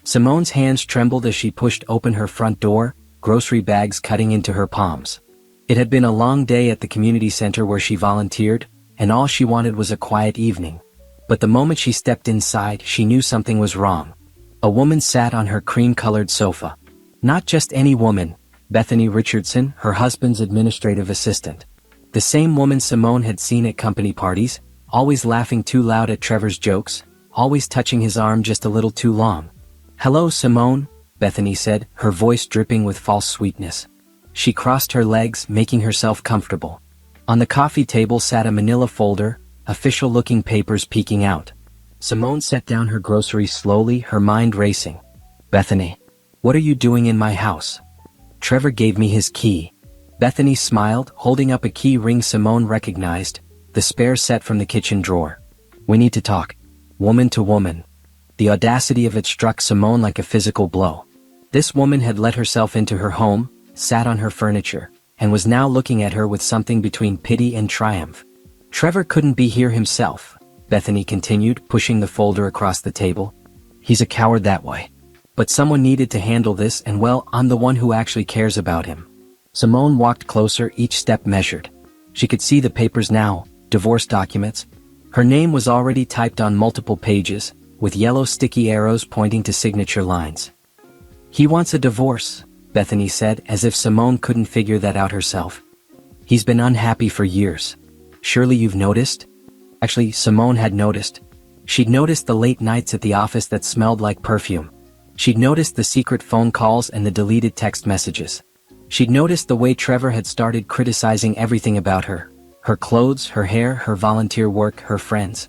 Simone's hands trembled as she pushed open her front door, grocery bags cutting into her palms. It had been a long day at the community center where she volunteered, and all she wanted was a quiet evening. But the moment she stepped inside, she knew something was wrong. A woman sat on her cream-colored sofa. Not just any woman, Bethany Richardson, her husband's administrative assistant. The same woman Simone had seen at company parties, always laughing too loud at Trevor's jokes, always touching his arm just a little too long. "Hello, Simone," Bethany said, her voice dripping with false sweetness. She crossed her legs, making herself comfortable. On the coffee table sat a manila folder, official-looking papers peeking out. Simone set down her groceries slowly, her mind racing. "Bethany, what are you doing in my house?" "Trevor gave me his key." Bethany smiled, holding up a key ring Simone recognized, the spare set from the kitchen drawer. "We need to talk." Woman to woman. The audacity of it struck Simone like a physical blow. This woman had let herself into her home, sat on her furniture, and was now looking at her with something between pity and triumph. "Trevor couldn't be here himself," Bethany continued, pushing the folder across the table. "He's a coward that way. But someone needed to handle this, and well, I'm the one who actually cares about him." Simone walked closer, each step measured. She could see the papers now, divorce documents. Her name was already typed on multiple pages, with yellow sticky arrows pointing to signature lines. "He wants a divorce," Bethany said, as if Simone couldn't figure that out herself. "He's been unhappy for years. Surely you've noticed?" Actually, Simone had noticed. She'd noticed the late nights at the office that smelled like perfume. She'd noticed the secret phone calls and the deleted text messages. She'd noticed the way Trevor had started criticizing everything about her. Her clothes, her hair, her volunteer work, her friends.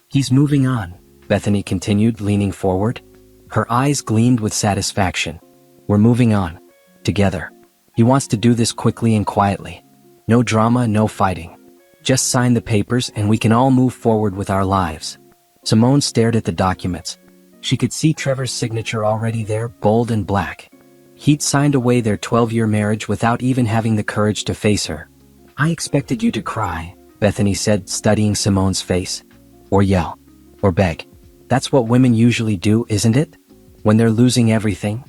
"He's moving on," Bethany continued, leaning forward. Her eyes gleamed with satisfaction. "We're moving on. Together. He wants to do this quickly and quietly. No drama, no fighting. Just sign the papers and we can all move forward with our lives." Simone stared at the documents. She could see Trevor's signature already there, bold and black. He'd signed away their 12-year marriage without even having the courage to face her. "I expected you to cry," Bethany said, studying Simone's face. "Or yell. Or beg. That's what women usually do, isn't it? When they're losing everything."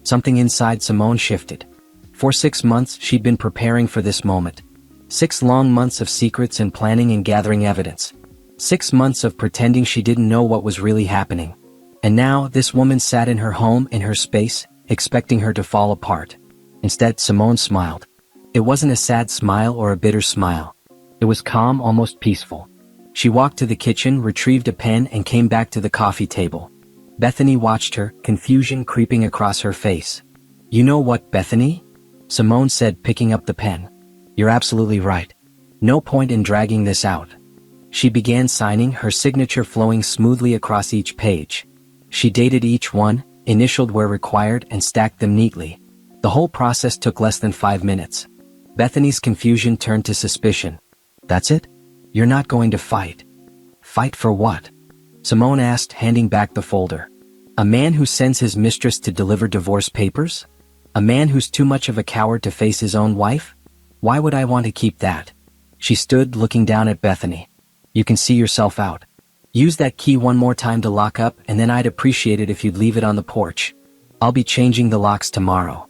Something inside Simone shifted. For 6 months she'd been preparing for this moment. 6 long months of secrets and planning and gathering evidence. 6 months of pretending she didn't know what was really happening. And now this woman sat in her home, in her space, expecting her to fall apart. Instead, Simone smiled. It wasn't a sad smile or a bitter smile. It was calm, almost peaceful. She walked to the kitchen, retrieved a pen, and came back to the coffee table. Bethany watched her, confusion creeping across her face. "You know what, Bethany?" Simone said, picking up the pen. "You're absolutely right. No point in dragging this out." She began signing, her signature flowing smoothly across each page. She dated each one, initialed where required, and stacked them neatly. The whole process took less than 5 minutes. Bethany's confusion turned to suspicion. "That's it? You're not going to fight?" "Fight for what?" Simone asked, handing back the folder. "A man who sends his mistress to deliver divorce papers? A man who's too much of a coward to face his own wife? Why would I want to keep that?" She stood, looking down at Bethany. "You can see yourself out. Use that key one more time to lock up, and then I'd appreciate it if you'd leave it on the porch. I'll be changing the locks tomorrow."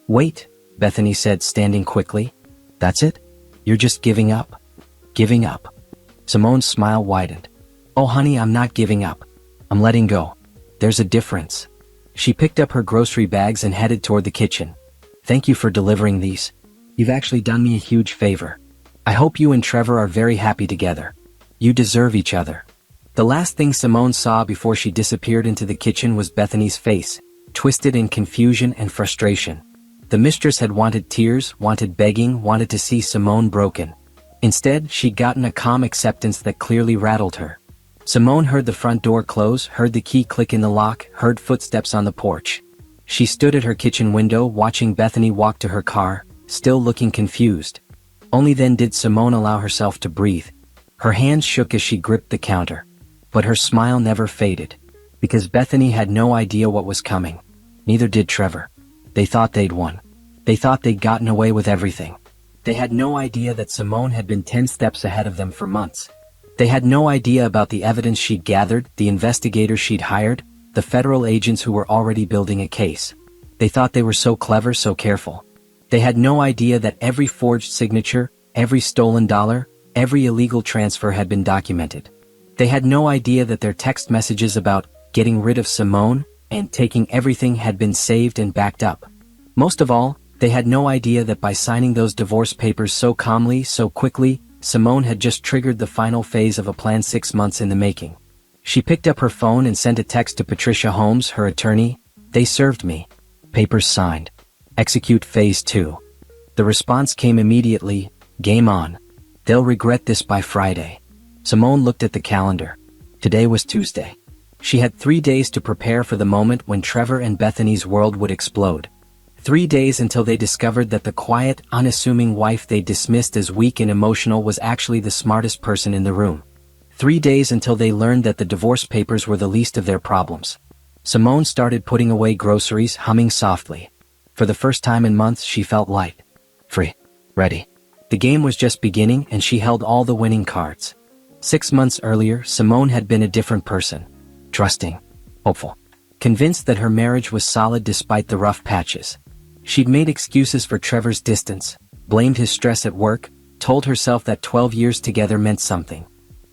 "Wait," Bethany said, standing quickly. "That's it? You're just giving up?" "Giving up?" Simone's smile widened. "Oh honey, I'm not giving up. I'm letting go. There's a difference." She picked up her grocery bags and headed toward the kitchen. "Thank you for delivering these. You've actually done me a huge favor. I hope you and Trevor are very happy together. You deserve each other." The last thing Simone saw before she disappeared into the kitchen was Bethany's face, twisted in confusion and frustration. The mistress had wanted tears, wanted begging, wanted to see Simone broken. Instead, she'd gotten a calm acceptance that clearly rattled her. Simone heard the front door close, heard the key click in the lock, heard footsteps on the porch. She stood at her kitchen window, watching Bethany walk to her car, still looking confused. Only then did Simone allow herself to breathe. Her hands shook as she gripped the counter. But her smile never faded. Because Bethany had no idea what was coming. Neither did Trevor. They thought they'd won. They thought they'd gotten away with everything. They had no idea that Simone had been 10 steps ahead of them for months. They had no idea about the evidence she'd gathered, the investigators she'd hired, the federal agents who were already building a case. They thought they were so clever, so careful. They had no idea that every forged signature, every stolen dollar, every illegal transfer had been documented. They had no idea that their text messages about getting rid of Simone and taking everything had been saved and backed up. Most of all, they had no idea that by signing those divorce papers so calmly, so quickly, Simone had just triggered the final phase of a plan 6 months in the making. She picked up her phone and sent a text to Patricia Holmes, her attorney. "They served me. Papers signed. Execute phase 2. The response came immediately, "Game on. They'll regret this by Friday." Simone looked at the calendar. Today was Tuesday. She had 3 days to prepare for the moment when Trevor and Bethany's world would explode. 3 days until they discovered that the quiet, unassuming wife they dismissed as weak and emotional was actually the smartest person in the room. 3 days until they learned that the divorce papers were the least of their problems. Simone started putting away groceries, humming softly. For the first time in months, she felt light. Free. Ready. The game was just beginning and she held all the winning cards. 6 months earlier, Simone had been a different person. Trusting. Hopeful. Convinced that her marriage was solid despite the rough patches. She'd made excuses for Trevor's distance, blamed his stress at work, told herself that 12 years together meant something.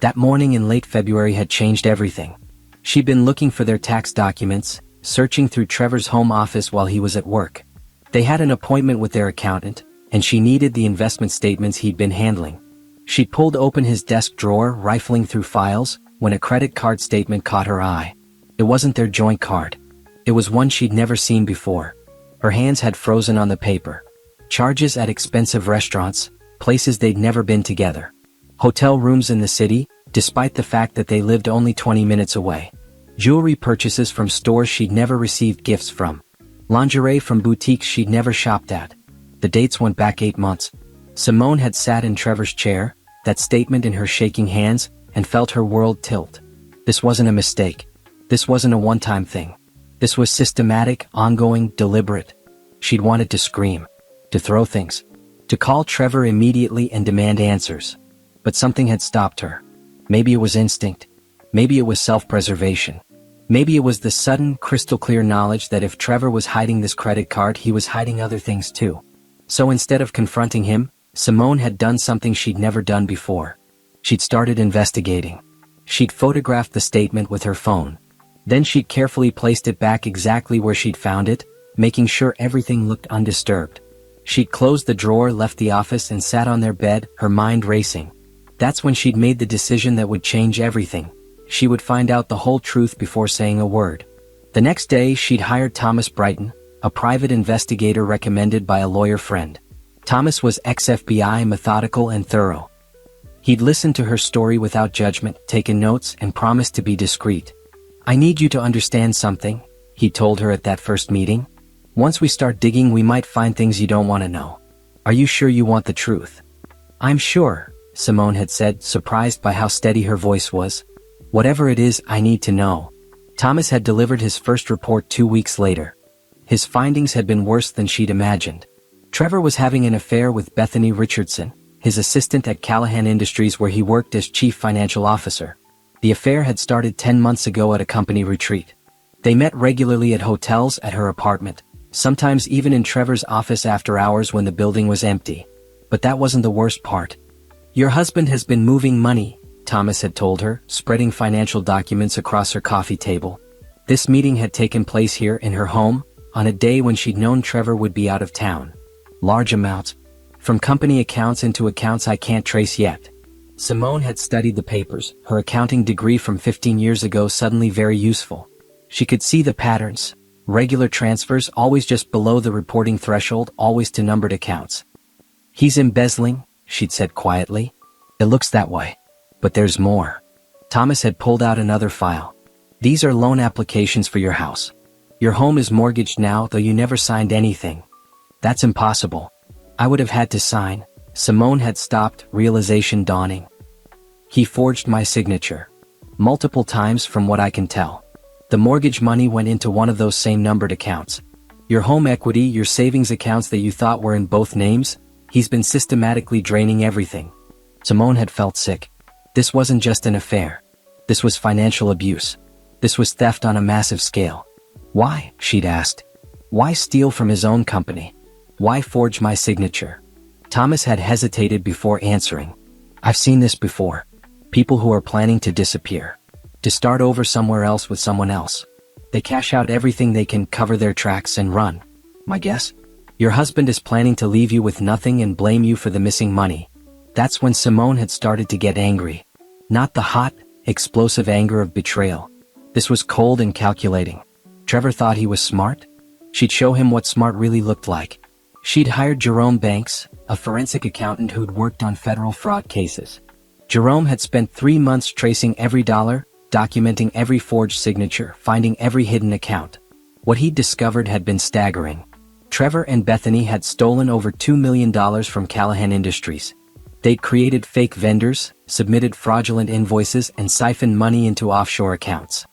That morning in late February had changed everything. She'd been looking for their tax documents, searching through Trevor's home office while he was at work. They had an appointment with their accountant, and she needed the investment statements he'd been handling. She'd pulled open his desk drawer, rifling through files, when a credit card statement caught her eye. It wasn't their joint card. It was one she'd never seen before. Her hands had frozen on the paper. Charges at expensive restaurants, places they'd never been together. Hotel rooms in the city, despite the fact that they lived only 20 minutes away. Jewelry purchases from stores she'd never received gifts from. Lingerie from boutiques she'd never shopped at. The dates went back 8 months. Simone had sat in Trevor's chair, that statement in her shaking hands, and felt her world tilt. This wasn't a mistake. This wasn't a one-time thing. This was systematic, ongoing, deliberate. She'd wanted to scream, to throw things, to call Trevor immediately and demand answers. But something had stopped her. Maybe it was instinct. Maybe it was self-preservation. Maybe it was the sudden, crystal-clear knowledge that if Trevor was hiding this credit card, he was hiding other things too. So instead of confronting him, Simone had done something she'd never done before. She'd started investigating. She'd photographed the statement with her phone. Then she'd carefully placed it back exactly where she'd found it, making sure everything looked undisturbed. She'd closed the drawer, left the office, and sat on their bed, her mind racing. That's when she'd made the decision that would change everything. She would find out the whole truth before saying a word. The next day, she'd hired Thomas Brighton, a private investigator recommended by a lawyer friend. Thomas was ex-FBI, methodical and thorough. He'd listened to her story without judgment, taken notes, and promised to be discreet. "I need you to understand something," he told her at that first meeting. "Once we start digging, we might find things you don't want to know. Are you sure you want the truth?" "I'm sure," Simone had said, surprised by how steady her voice was. "Whatever it is, I need to know." Thomas had delivered his first report 2 weeks later. His findings had been worse than she'd imagined. Trevor was having an affair with Bethany Richardson, his assistant at Callahan Industries where he worked as chief financial officer. The affair had started 10 months ago at a company retreat. They met regularly at hotels, at her apartment, sometimes even in Trevor's office after hours when the building was empty. But that wasn't the worst part. "Your husband has been moving money," Thomas had told her, spreading financial documents across her coffee table. This meeting had taken place here in her home, on a day when she'd known Trevor would be out of town. Large amounts. From company accounts into accounts I can't trace yet. Simone had studied the papers, her accounting degree from 15 years ago suddenly very useful. She could see the patterns. Regular transfers, always just below the reporting threshold, always to numbered accounts. "He's embezzling," she'd said quietly. "It looks that way. But there's more." Thomas had pulled out another file. "These are loan applications for your house. Your home is mortgaged now, though you never signed anything." "That's impossible. I would have had to sign." Simone had stopped, realization dawning. "He forged my signature. Multiple times from what I can tell. The mortgage money went into one of those same numbered accounts. Your home equity, your savings accounts that you thought were in both names, he's been systematically draining everything." Simone had felt sick. This wasn't just an affair. This was financial abuse. This was theft on a massive scale. Why? She'd asked. Why steal from his own company? Why forge my signature? Thomas had hesitated before answering. I've seen this before. People who are planning to disappear. To start over somewhere else with someone else. They cash out everything they can, cover their tracks, and run. My guess? Your husband is planning to leave you with nothing and blame you for the missing money. That's when Simone had started to get angry. Not the hot, explosive anger of betrayal. This was cold and calculating. Trevor thought he was smart? She'd show him what smart really looked like. She'd hired Jerome Banks, a forensic accountant who'd worked on federal fraud cases. Jerome had spent 3 months tracing every dollar, documenting every forged signature, finding every hidden account. What he'd discovered had been staggering. Trevor and Bethany had stolen over $2 million from Callahan Industries. They'd created fake vendors, submitted fraudulent invoices, and siphoned money into offshore accounts.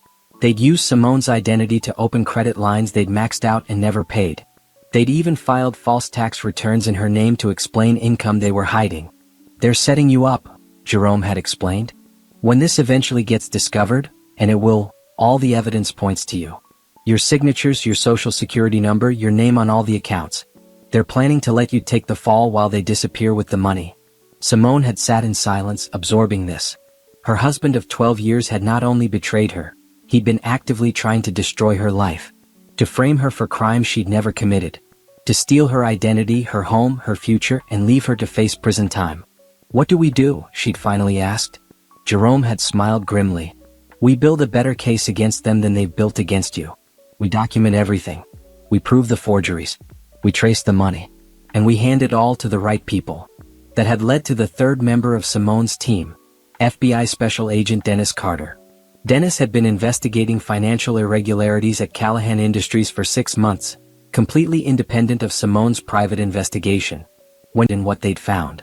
They'd used Simone's identity to open credit lines they'd maxed out and never paid. They'd even filed false tax returns in her name to explain income they were hiding. They're setting you up, Jerome had explained. When this eventually gets discovered, and it will, all the evidence points to you. Your signatures, your social security number, your name on all the accounts. They're planning to let you take the fall while they disappear with the money. Simone had sat in silence, absorbing this. Her husband of 12 years had not only betrayed her, he'd been actively trying to destroy her life. To frame her for crimes she'd never committed. To steal her identity, her home, her future, and leave her to face prison time. What do we do? She'd finally asked. Jerome had smiled grimly. We build a better case against them than they've built against you. We document everything. We prove the forgeries. We trace the money. And we hand it all to the right people. That had led to the third member of Simone's team, FBI Special Agent Dennis Carter. Dennis had been investigating financial irregularities at Callahan Industries for 6 months, completely independent of Simone's private investigation. When and what they'd found.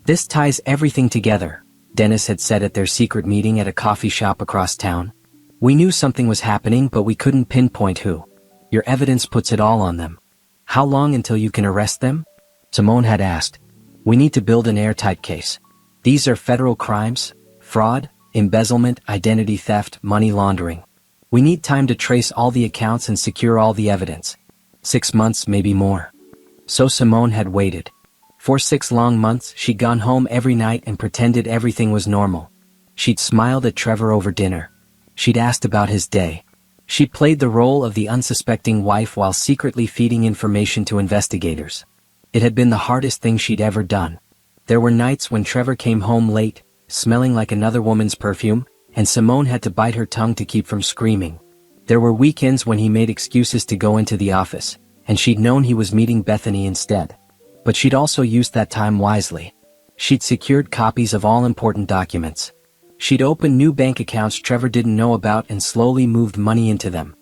This ties everything together, Dennis had said at their secret meeting at a coffee shop across town. We knew something was happening, but we couldn't pinpoint who. Your evidence puts it all on them. How long until you can arrest them? Simone had asked. We need to build an airtight case. These are federal crimes, fraud, embezzlement, identity theft, money laundering. We need time to trace all the accounts and secure all the evidence. 6 months, maybe more. So Simone had waited. For 6 long months, she'd gone home every night and pretended everything was normal. She'd smiled at Trevor over dinner. She'd asked about his day. She played the role of the unsuspecting wife while secretly feeding information to investigators. It had been the hardest thing she'd ever done. There were nights when Trevor came home late, smelling like another woman's perfume, and Simone had to bite her tongue to keep from screaming. There were weekends when he made excuses to go into the office, and she'd known he was meeting Bethany instead. But she'd also used that time wisely. She'd secured copies of all important documents. She'd opened new bank accounts Trevor didn't know about and slowly moved money into them.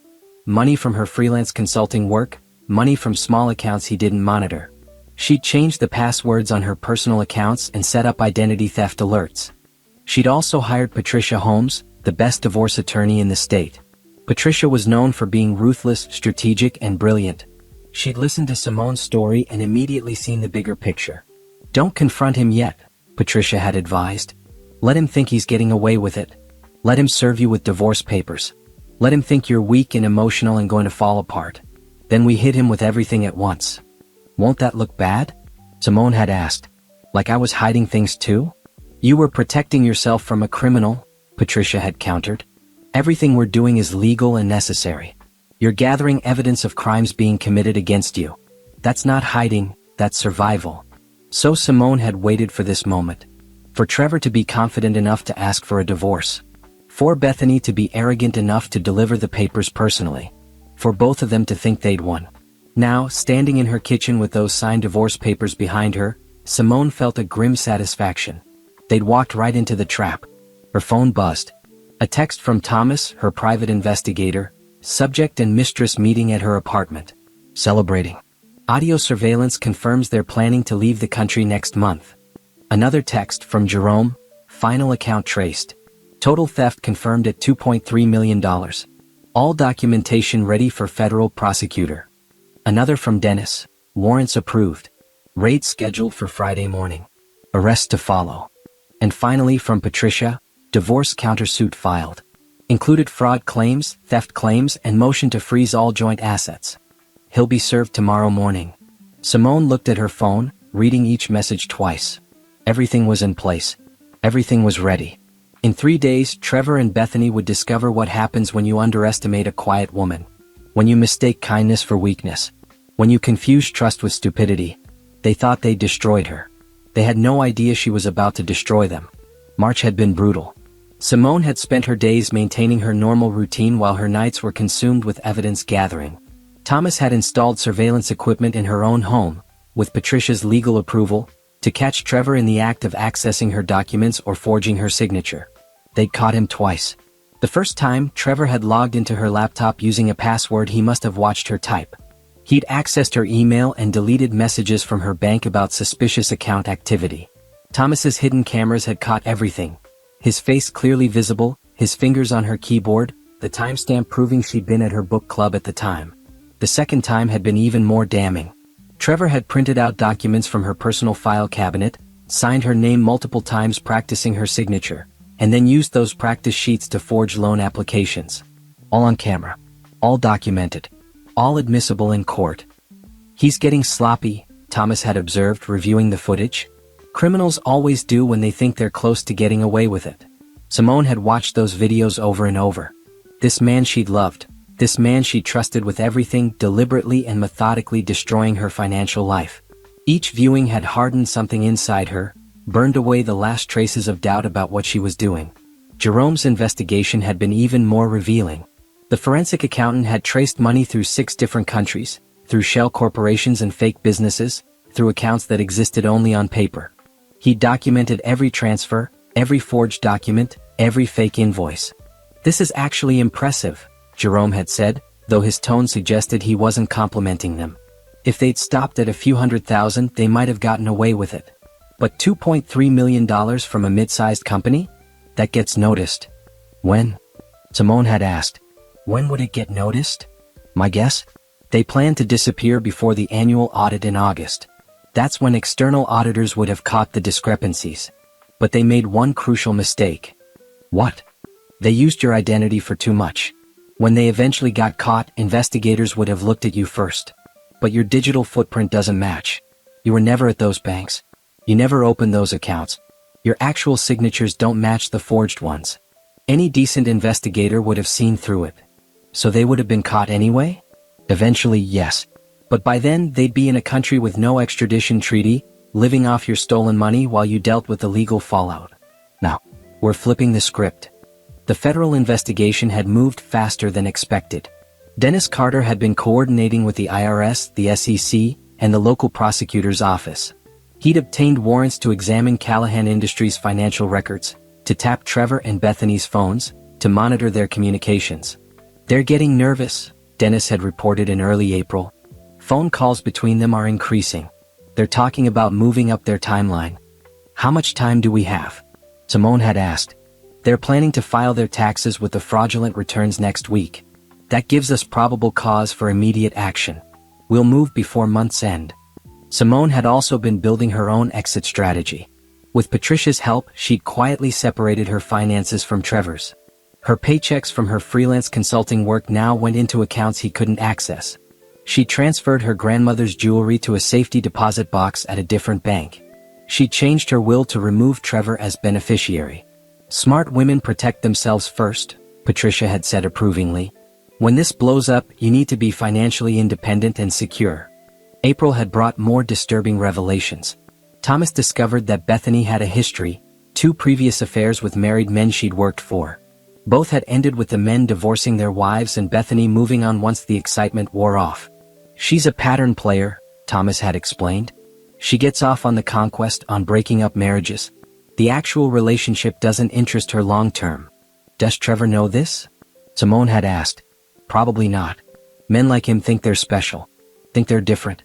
Money from her freelance consulting work, money from small accounts he didn't monitor. She'd changed the passwords on her personal accounts and set up identity theft alerts. She'd also hired Patricia Holmes, the best divorce attorney in the state. Patricia was known for being ruthless, strategic, and brilliant. She'd listened to Simone's story and immediately seen the bigger picture. Don't confront him yet, Patricia had advised. Let him think he's getting away with it. Let him serve you with divorce papers. Let him think you're weak and emotional and going to fall apart. Then we hit him with everything at once. Won't that look bad? Simone had asked. Like I was hiding things too? You were protecting yourself from a criminal, Patricia had countered. Everything we're doing is legal and necessary. You're gathering evidence of crimes being committed against you. That's not hiding, that's survival. So Simone had waited for this moment. For Trevor to be confident enough to ask for a divorce. For Bethany to be arrogant enough to deliver the papers personally. For both of them to think they'd won. Now, standing in her kitchen with those signed divorce papers behind her, Simone felt a grim satisfaction. They'd walked right into the trap. Her phone buzzed. A text from Thomas, her private investigator, subject and mistress meeting at her apartment. Celebrating. Audio surveillance confirms they're planning to leave the country next month. Another text from Jerome, final account traced. Total theft confirmed at $2.3 million. All documentation ready for federal prosecutor. Another from Dennis, warrants approved. Raid scheduled for Friday morning. Arrest to follow. And finally from Patricia, divorce countersuit filed. Included fraud claims, theft claims, and motion to freeze all joint assets. He'll be served tomorrow morning. Simone looked at her phone, reading each message twice. Everything was in place. Everything was ready. In 3 days, Trevor and Bethany would discover what happens when you underestimate a quiet woman. When you mistake kindness for weakness. When you confuse trust with stupidity. They thought they destroyed her. They had no idea she was about to destroy them. March had been brutal. Simone had spent her days maintaining her normal routine while her nights were consumed with evidence gathering. Thomas had installed surveillance equipment in her own home, with Patricia's legal approval, to catch Trevor in the act of accessing her documents or forging her signature. They'd caught him twice. The first time, Trevor had logged into her laptop using a password he must have watched her type. He'd accessed her email and deleted messages from her bank about suspicious account activity. Thomas's hidden cameras had caught everything. His face clearly visible, his fingers on her keyboard, the timestamp proving she'd been at her book club at the time. The second time had been even more damning. Trevor had printed out documents from her personal file cabinet, signed her name multiple times practicing her signature, and then used those practice sheets to forge loan applications. All on camera. All documented. All admissible in court. He's getting sloppy, Thomas had observed, reviewing the footage. Criminals always do when they think they're close to getting away with it. Simone had watched those videos over and over. This man she'd loved, this man she trusted with everything, deliberately and methodically destroying her financial life. Each viewing had hardened something inside her, burned away the last traces of doubt about what she was doing. Jerome's investigation had been even more revealing. The forensic accountant had traced money through 6 different countries, through shell corporations and fake businesses, through accounts that existed only on paper. He documented every transfer, every forged document, every fake invoice. "This is actually impressive," Jerome had said, though his tone suggested he wasn't complimenting them. If they'd stopped at a few $100,000, they might have gotten away with it. But $2.3 million from a mid-sized company? That gets noticed. When? Simone had asked. When would it get noticed? My guess? They planned to disappear before the annual audit in August. That's when external auditors would have caught the discrepancies. But they made one crucial mistake. What? They used your identity for too much. When they eventually got caught, investigators would have looked at you first. But your digital footprint doesn't match. You were never at those banks. You never opened those accounts. Your actual signatures don't match the forged ones. Any decent investigator would have seen through it. So they would have been caught anyway? Eventually, yes. But by then, they'd be in a country with no extradition treaty, living off your stolen money while you dealt with the legal fallout. Now, we're flipping the script. The federal investigation had moved faster than expected. Dennis Carter had been coordinating with the IRS, the SEC, and the local prosecutor's office. He'd obtained warrants to examine Callahan Industries' financial records, to tap Trevor and Bethany's phones, to monitor their communications. They're getting nervous, Dennis had reported in early April. Phone calls between them are increasing. They're talking about moving up their timeline. How much time do we have? Simone had asked. They're planning to file their taxes with the fraudulent returns next week. That gives us probable cause for immediate action. We'll move before month's end. Simone had also been building her own exit strategy. With Patricia's help, she'd quietly separated her finances from Trevor's. Her paychecks from her freelance consulting work now went into accounts he couldn't access. She transferred her grandmother's jewelry to a safety deposit box at a different bank. She changed her will to remove Trevor as beneficiary. Smart women protect themselves first, Patricia had said approvingly. When this blows up, you need to be financially independent and secure. April had brought more disturbing revelations. Thomas discovered that Bethany had a history, 2 previous affairs with married men she'd worked for. Both had ended with the men divorcing their wives and Bethany moving on once the excitement wore off. She's a pattern player, Thomas had explained. She gets off on the conquest, on breaking up marriages. The actual relationship doesn't interest her long term. Does Trevor know this? Simone had asked. Probably not. Men like him think they're special. Think they're different.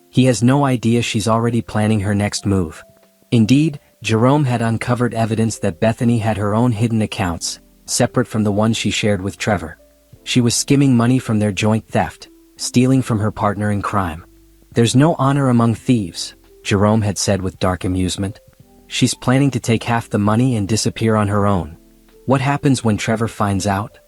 He has no idea she's already planning her next move. Indeed, Jerome had uncovered evidence that Bethany had her own hidden accounts, separate from the ones she shared with Trevor. She was skimming money from their joint theft, stealing from her partner in crime. There's no honor among thieves, Jerome had said with dark amusement. She's planning to take half the money and disappear on her own. What happens when Trevor finds out?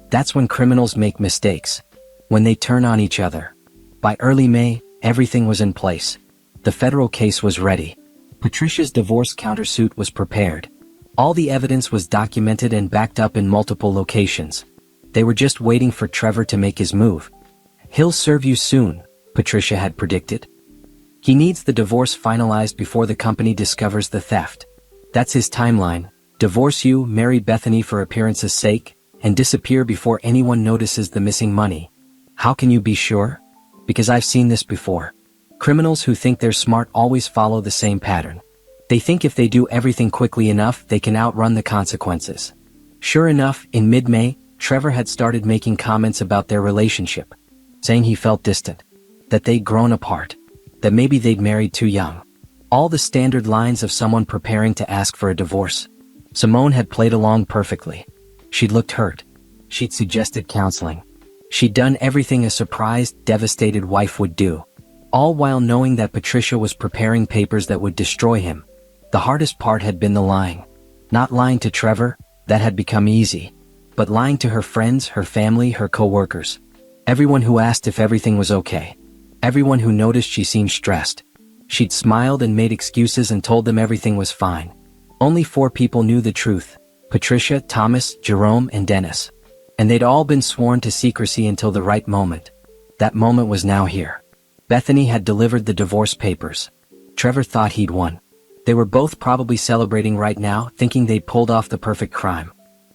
That's when criminals make mistakes. When they turn on each other. By early May, everything was in place. The federal case was ready. Patricia's divorce countersuit was prepared. All the evidence was documented and backed up in multiple locations. They were just waiting for Trevor to make his move. He'll serve you soon, Patricia had predicted. He needs the divorce finalized before the company discovers the theft. That's his timeline: divorce you, marry Bethany for appearance's sake, and disappear before anyone notices the missing money. How can you be sure? Because I've seen this before. Criminals who think they're smart always follow the same pattern. They think if they do everything quickly enough, they can outrun the consequences. Sure enough, in mid-May, Trevor had started making comments about their relationship, saying he felt distant, that they'd grown apart, that maybe they'd married too young. All the standard lines of someone preparing to ask for a divorce. Simone had played along perfectly. She'd looked hurt. She'd suggested counseling. She'd done everything a surprised, devastated wife would do. All while knowing that Patricia was preparing papers that would destroy him. The hardest part had been the lying. Not lying to Trevor, that had become easy. But lying to her friends, her family, her co-workers. Everyone who asked if everything was okay. Everyone who noticed she seemed stressed. She'd smiled and made excuses and told them everything was fine. Only 4 people knew the truth: Patricia, Thomas, Jerome, and Dennis. And they'd all been sworn to secrecy until the right moment. That moment was now here. Bethany had delivered the divorce papers. Trevor thought he'd won. They were both probably celebrating right now, thinking they'd pulled off the perfect crime.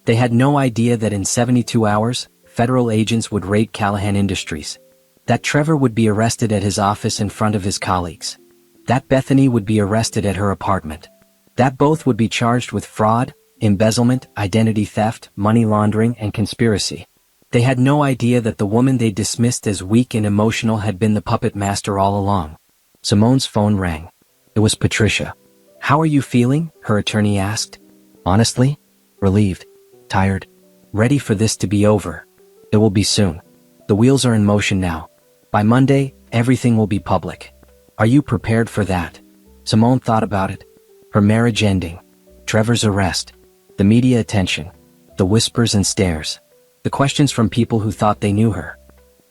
They had no idea that in 72 hours, federal agents would raid Callahan Industries. That Trevor would be arrested at his office in front of his colleagues. That Bethany would be arrested at her apartment. That both would be charged with fraud, embezzlement, identity theft, money laundering, and conspiracy. They had no idea that the woman they dismissed as weak and emotional had been the puppet master all along. Simone's phone rang. It was Patricia. "How are you feeling?" her attorney asked. "Honestly? Relieved. Tired. Ready for this to be over. It will be soon. The wheels are in motion now. By Monday, everything will be public. Are you prepared for that?" Simone thought about it. Her marriage ending. Trevor's arrest. The media attention. The whispers and stares. The questions from people who thought they knew her.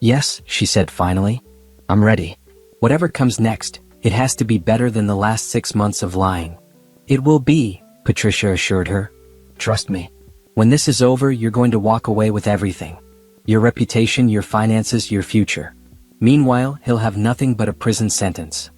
"Yes," she said finally. "I'm ready. Whatever comes next, it has to be better than the last 6 months of lying." "It will be," Patricia assured her. "Trust me. When this is over, you're going to walk away with everything. Your reputation, your finances, your future. Meanwhile, he'll have nothing but a prison sentence."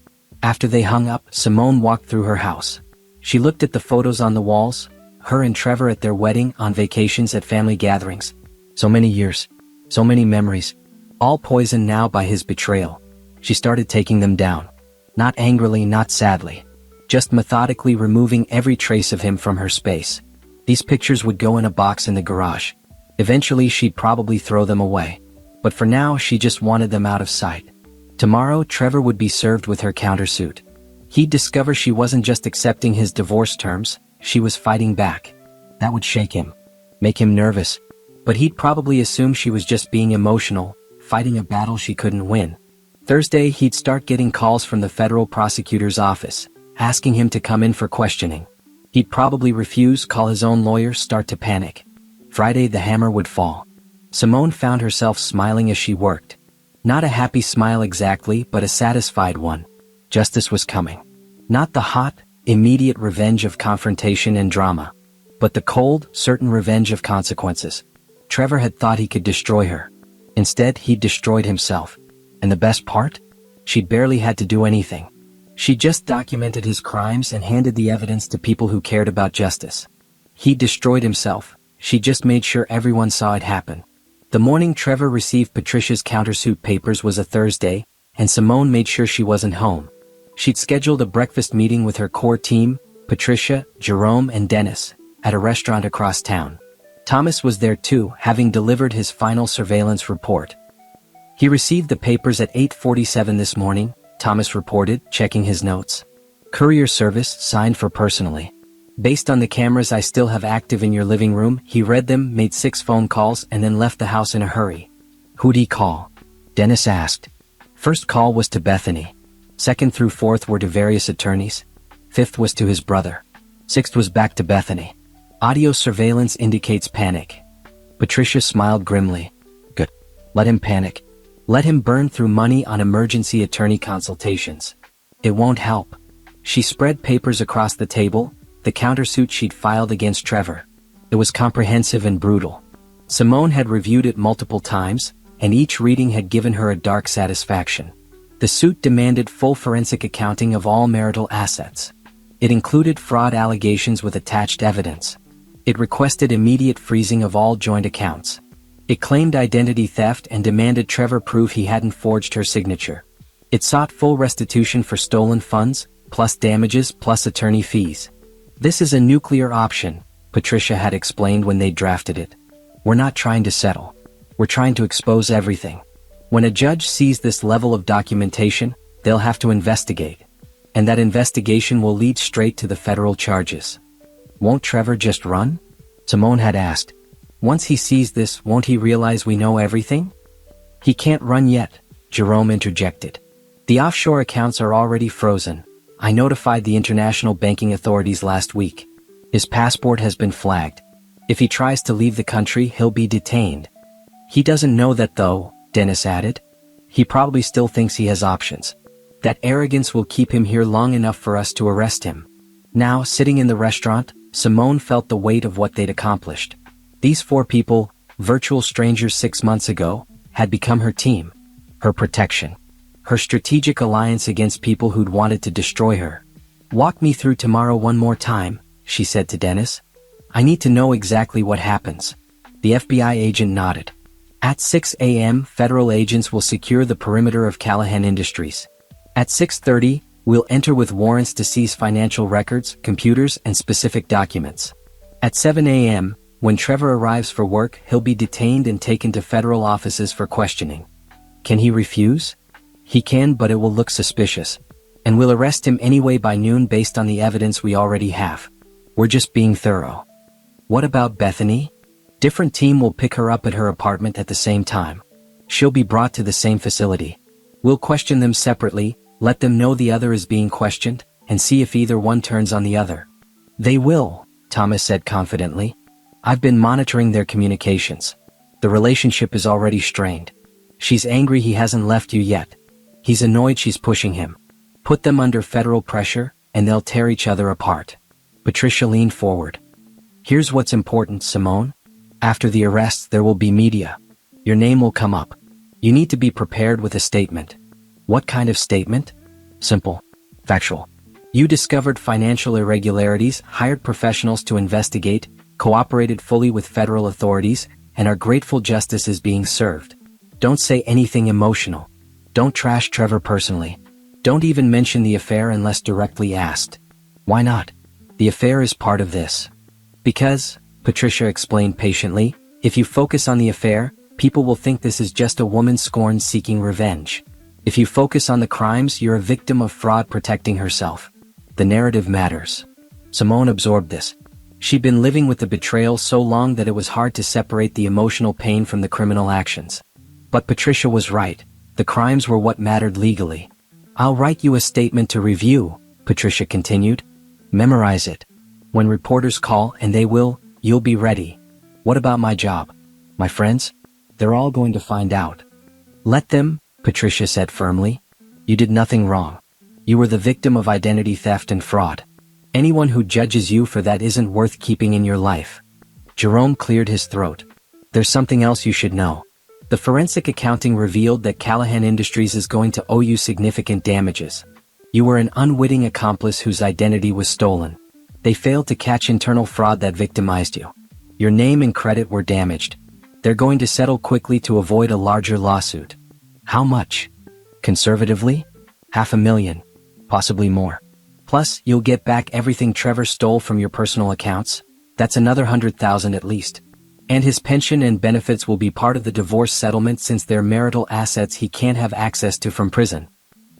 After they hung up, Simone walked through her house. She looked at the photos on the walls, her and Trevor at their wedding, on vacations, at family gatherings. So many years. So many memories. All poisoned now by his betrayal. She started taking them down. Not angrily, not sadly. Just methodically removing every trace of him from her space. These pictures would go in a box in the garage. Eventually she'd probably throw them away. But for now she just wanted them out of sight. Tomorrow Trevor would be served with her countersuit. He'd discover she wasn't just accepting his divorce terms, she was fighting back. That would shake him. Make him nervous. But he'd probably assume she was just being emotional, fighting a battle she couldn't win. Thursday he'd start getting calls from the federal prosecutor's office, asking him to come in for questioning. He'd probably refuse, call his own lawyer, start to panic. Friday the hammer would fall. Simone found herself smiling as she worked. Not a happy smile exactly, but a satisfied one. Justice was coming. Not the hot, immediate revenge of confrontation and drama, but the cold, certain revenge of consequences. Trevor had thought he could destroy her. Instead, he'd destroyed himself. And the best part? She'd barely had to do anything. She just documented his crimes and handed the evidence to people who cared about justice. He destroyed himself. She just made sure everyone saw it happen. The morning Trevor received Patricia's countersuit papers was a Thursday, and Simone made sure she wasn't home. She'd scheduled a breakfast meeting with her core team, Patricia, Jerome, and Dennis, at a restaurant across town. Thomas was there too, having delivered his final surveillance report. He received the papers at 8:47 this morning, Thomas reported, checking his notes. "Courier service, signed for personally. Based on the cameras I still have active in your living room." He read them, made 6 phone calls, and then left the house in a hurry. "Who'd he call?" Dennis asked. First call was to Bethany. Second through fourth were to various attorneys. Fifth was to his brother. Sixth was back to Bethany. Audio surveillance indicates panic. Patricia smiled grimly. Good. Let him panic. Let him burn through money on emergency attorney consultations. It won't help. She spread papers across the table, the countersuit she'd filed against Trevor. It was comprehensive and brutal. Simone had reviewed it multiple times, and each reading had given her a dark satisfaction. The suit demanded full forensic accounting of all marital assets. It included fraud allegations with attached evidence. It requested immediate freezing of all joint accounts. It claimed identity theft and demanded Trevor prove he hadn't forged her signature. It sought full restitution for stolen funds, plus damages, plus attorney fees. This is a nuclear option, Patricia had explained when they drafted it. We're not trying to settle. We're trying to expose everything. When a judge sees this level of documentation, they'll have to investigate. And that investigation will lead straight to the federal charges. Won't Trevor just run? Simone had asked. Once he sees this, won't he realize we know everything? He can't run yet, Jerome interjected. The offshore accounts are already frozen. I notified the international banking authorities last week. His passport has been flagged. If he tries to leave the country, he'll be detained. He doesn't know that though, Dennis added. He probably still thinks he has options. That arrogance will keep him here long enough for us to arrest him. Now, sitting in the restaurant, Simone felt the weight of what they'd accomplished. These 4 people, virtual strangers 6 months ago, had become her team, her protection, her strategic alliance against people who'd wanted to destroy her. Walk me through tomorrow one more time, she said to Dennis. I need to know exactly what happens. The FBI agent nodded. At 6 a.m., federal agents will secure the perimeter of Callahan Industries. At 6:30, we'll enter with warrants to seize financial records, computers, and specific documents. At 7 a.m., when Trevor arrives for work, he'll be detained and taken to federal offices for questioning. Can he refuse? He can, but it will look suspicious. And we'll arrest him anyway by noon based on the evidence we already have. We're just being thorough. What about Bethany? Different team will pick her up at her apartment at the same time. She'll be brought to the same facility. We'll question them separately, let them know the other is being questioned, and see if either one turns on the other. They will, Thomas said confidently. I've been monitoring their communications. The relationship is already strained. She's angry he hasn't left you yet. He's annoyed she's pushing him. Put them under federal pressure, and they'll tear each other apart. Patricia leaned forward. Here's what's important, Simone. After the arrests, there will be media. Your name will come up. You need to be prepared with a statement. What kind of statement? Simple. Factual. You discovered financial irregularities, hired professionals to investigate, cooperated fully with federal authorities, and are grateful justice is being served. Don't say anything emotional. Don't trash Trevor personally. Don't even mention the affair unless directly asked. Why not? The affair is part of this. Because, Patricia explained patiently, if you focus on the affair, people will think this is just a woman scorned seeking revenge. If you focus on the crimes, you're a victim of fraud protecting herself. The narrative matters. Simone absorbed this. She'd been living with the betrayal so long that it was hard to separate the emotional pain from the criminal actions. But Patricia was right. The crimes were what mattered legally. I'll write you a statement to review, Patricia continued. Memorize it. When reporters call, and they will, you'll be ready. What about my job? My friends? They're all going to find out. Let them, Patricia said firmly. You did nothing wrong. You were the victim of identity theft and fraud. Anyone who judges you for that isn't worth keeping in your life. Jerome cleared his throat. There's something else you should know. The forensic accounting revealed that Callahan Industries is going to owe you significant damages. You were an unwitting accomplice whose identity was stolen. They failed to catch internal fraud that victimized you. Your name and credit were damaged. They're going to settle quickly to avoid a larger lawsuit. How much? Conservatively? $500,000. Possibly more. Plus, you'll get back everything Trevor stole from your personal accounts. That's another $100,000 at least. And his pension and benefits will be part of the divorce settlement since they're marital assets he can't have access to from prison.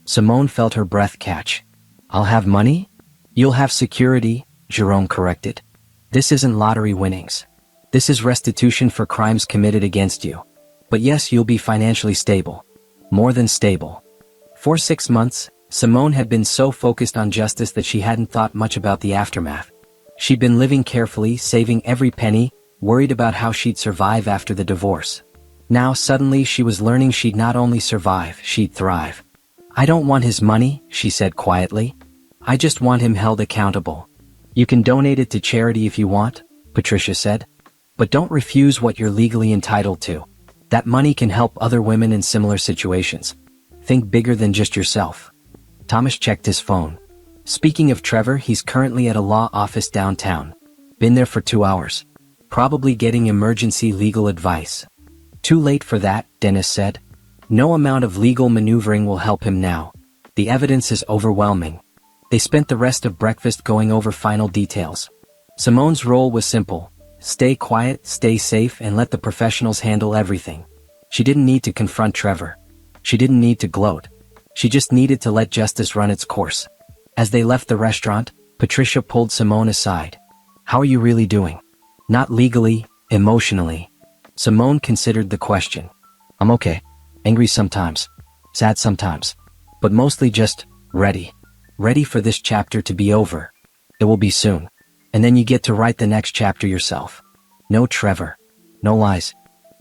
Simone felt her breath catch. I'll have money? You'll have security, Jerome corrected. This isn't lottery winnings. This is restitution for crimes committed against you. But yes, you'll be financially stable. More than stable. For 6 months, Simone had been so focused on justice that she hadn't thought much about the aftermath. She'd been living carefully, saving every penny, worried about how she'd survive after the divorce. Now suddenly she was learning she'd not only survive, she'd thrive. "I don't want his money," she said quietly. "I just want him held accountable." "You can donate it to charity if you want," Patricia said. "But don't refuse what you're legally entitled to. That money can help other women in similar situations. Think bigger than just yourself." Thomas checked his phone. Speaking of Trevor, he's currently at a law office downtown. Been there for 2 hours. Probably getting emergency legal advice. "Too late for that," Dennis said. "No amount of legal maneuvering will help him now. The evidence is overwhelming." They spent the rest of breakfast going over final details. Simone's role was simple. Stay quiet, stay safe, and let the professionals handle everything. She didn't need to confront Trevor. She didn't need to gloat. She just needed to let justice run its course. As they left the restaurant, Patricia pulled Simone aside. "How are you really doing?" "Not legally, emotionally." Simone considered the question. "I'm okay. Angry sometimes. Sad sometimes. But mostly just ready. Ready for this chapter to be over. It will be soon. And then you get to write the next chapter yourself. No Trevor. No lies.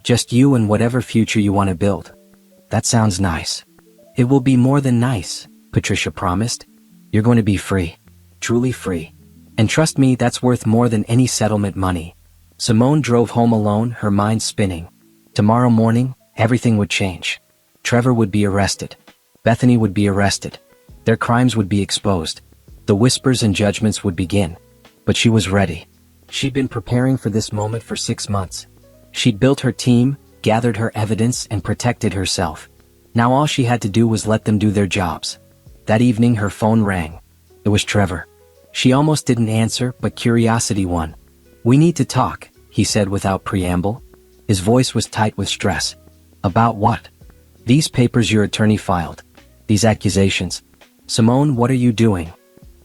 Just you and whatever future you want to build." "That sounds nice." "It will be more than nice," Patricia promised. "You're going to be free. Truly free. And trust me, that's worth more than any settlement money." Simone drove home alone, her mind spinning. Tomorrow morning, everything would change. Trevor would be arrested. Bethany would be arrested. Their crimes would be exposed. The whispers and judgments would begin. But she was ready. She'd been preparing for this moment for 6 months. She'd built her team, gathered her evidence, and protected herself. Now all she had to do was let them do their jobs. That evening her phone rang. It was Trevor. She almost didn't answer, but curiosity won. "We need to talk," he said without preamble. His voice was tight with stress. "About what?" "These papers your attorney filed. These accusations." "Simone, what are you doing?"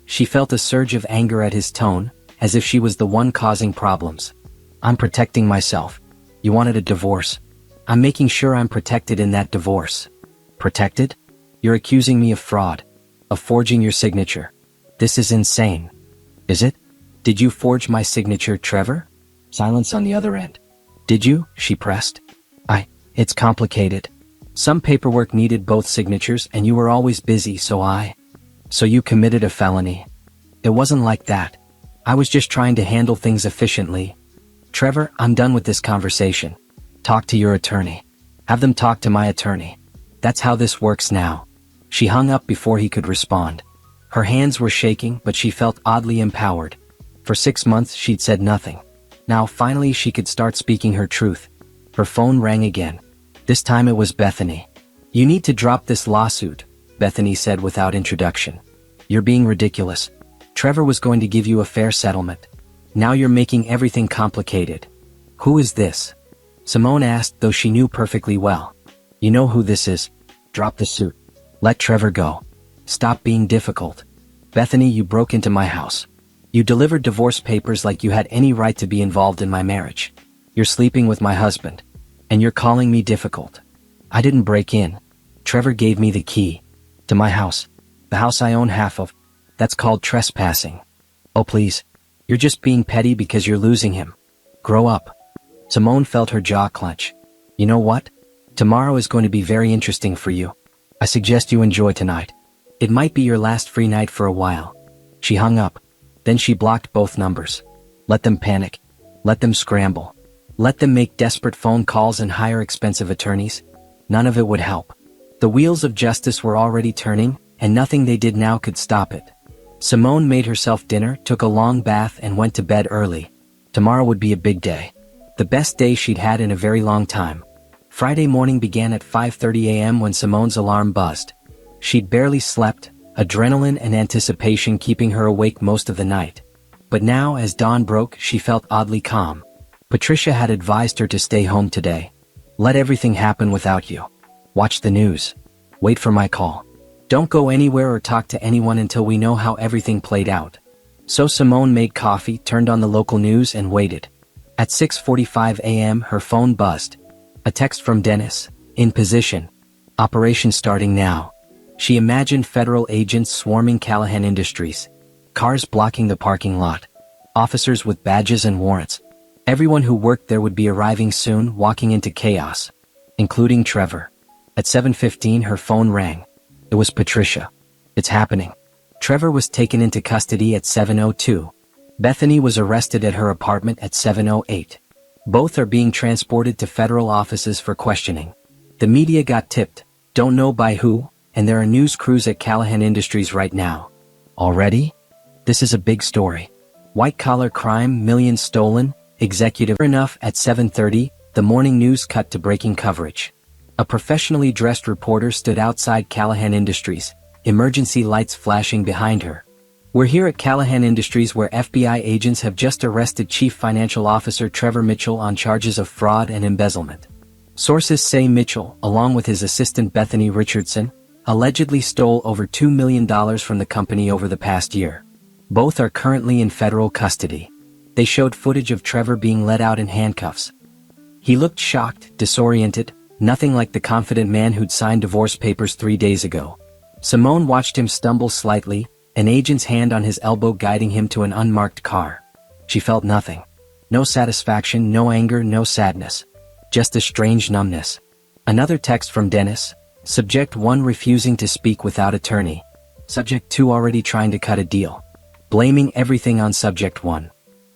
She felt a surge of anger at his tone, as if she was the one causing problems. "I'm protecting myself. You wanted a divorce. I'm making sure I'm protected in that divorce." "Protected? You're accusing me of fraud. Of forging your signature. This is insane." "Is it? Did you forge my signature, Trevor?" Silence on the other end. "Did you?" she pressed. It's complicated. Some paperwork needed both signatures and you were always busy, So you committed a felony." "It wasn't like that. I was just trying to handle things efficiently." "Trevor, I'm done with this conversation. Talk to your attorney. Have them talk to my attorney. That's how this works now." She hung up before he could respond. Her hands were shaking, but she felt oddly empowered. For 6 months she'd said nothing. Now finally she could start speaking her truth. Her phone rang again. This time it was Bethany. "You need to drop this lawsuit," Bethany said without introduction. "You're being ridiculous. Trevor was going to give you a fair settlement. Now you're making everything complicated." "Who is this?" Simone asked, though she knew perfectly well. "You know who this is. Drop the suit. Let Trevor go. Stop being difficult. Bethany, you broke into my house. You delivered divorce papers like you had any right to be involved in my marriage. You're sleeping with my husband. And you're calling me difficult. I didn't break in. Trevor gave me the key. To my house. The house I own half of. That's called trespassing. Oh please. You're just being petty because you're losing him. Grow up." Simone felt her jaw clench. "You know what? Tomorrow is going to be very interesting for you. I suggest you enjoy tonight. It might be your last free night for a while." She hung up. Then she blocked both numbers. Let them panic. Let them scramble. Let them make desperate phone calls and hire expensive attorneys. None of it would help. The wheels of justice were already turning, and nothing they did now could stop it. Simone made herself dinner, took a long bath, and went to bed early. Tomorrow would be a big day. The best day she'd had in a very long time. Friday morning began at 5:30 a.m. when Simone's alarm buzzed. She'd barely slept, adrenaline and anticipation keeping her awake most of the night. But now, as dawn broke, she felt oddly calm. Patricia had advised her to stay home today. "Let everything happen without you. Watch the news. Wait for my call. Don't go anywhere or talk to anyone until we know how everything played out." So Simone made coffee, turned on the local news, and waited. At 6:45 a.m. her phone buzzed. A text from Dennis. "In position. Operation starting now." She imagined federal agents swarming Callahan Industries. Cars blocking the parking lot. Officers with badges and warrants. Everyone who worked there would be arriving soon, walking into chaos, including Trevor. At 7:15 her phone rang. It was Patricia. It's happening. Trevor was taken into custody at 7:02. Bethany was arrested at her apartment at 7:08. Both are being transported to federal offices for questioning. The media got tipped, don't know by who, and there are news crews at Callahan Industries right now. Already? This is a big story. White-collar crime, millions stolen, executive. Enough at 7:30, the morning news cut to breaking coverage. A professionally dressed reporter stood outside Callahan Industries, emergency lights flashing behind her. We're here at Callahan Industries where FBI agents have just arrested Chief Financial Officer Trevor Mitchell on charges of fraud and embezzlement. Sources say Mitchell, along with his assistant Bethany Richardson, allegedly stole over $2 million from the company over the past year. Both are currently in federal custody. They showed footage of Trevor being let out in handcuffs. He looked shocked, disoriented, nothing like the confident man who'd signed divorce papers 3 days ago. Simone watched him stumble slightly, an agent's hand on his elbow guiding him to an unmarked car. She felt nothing. No satisfaction, no anger, no sadness. Just a strange numbness. Another text from Dennis. Subject 1 refusing to speak without attorney. Subject 2 already trying to cut a deal. Blaming everything on Subject 1.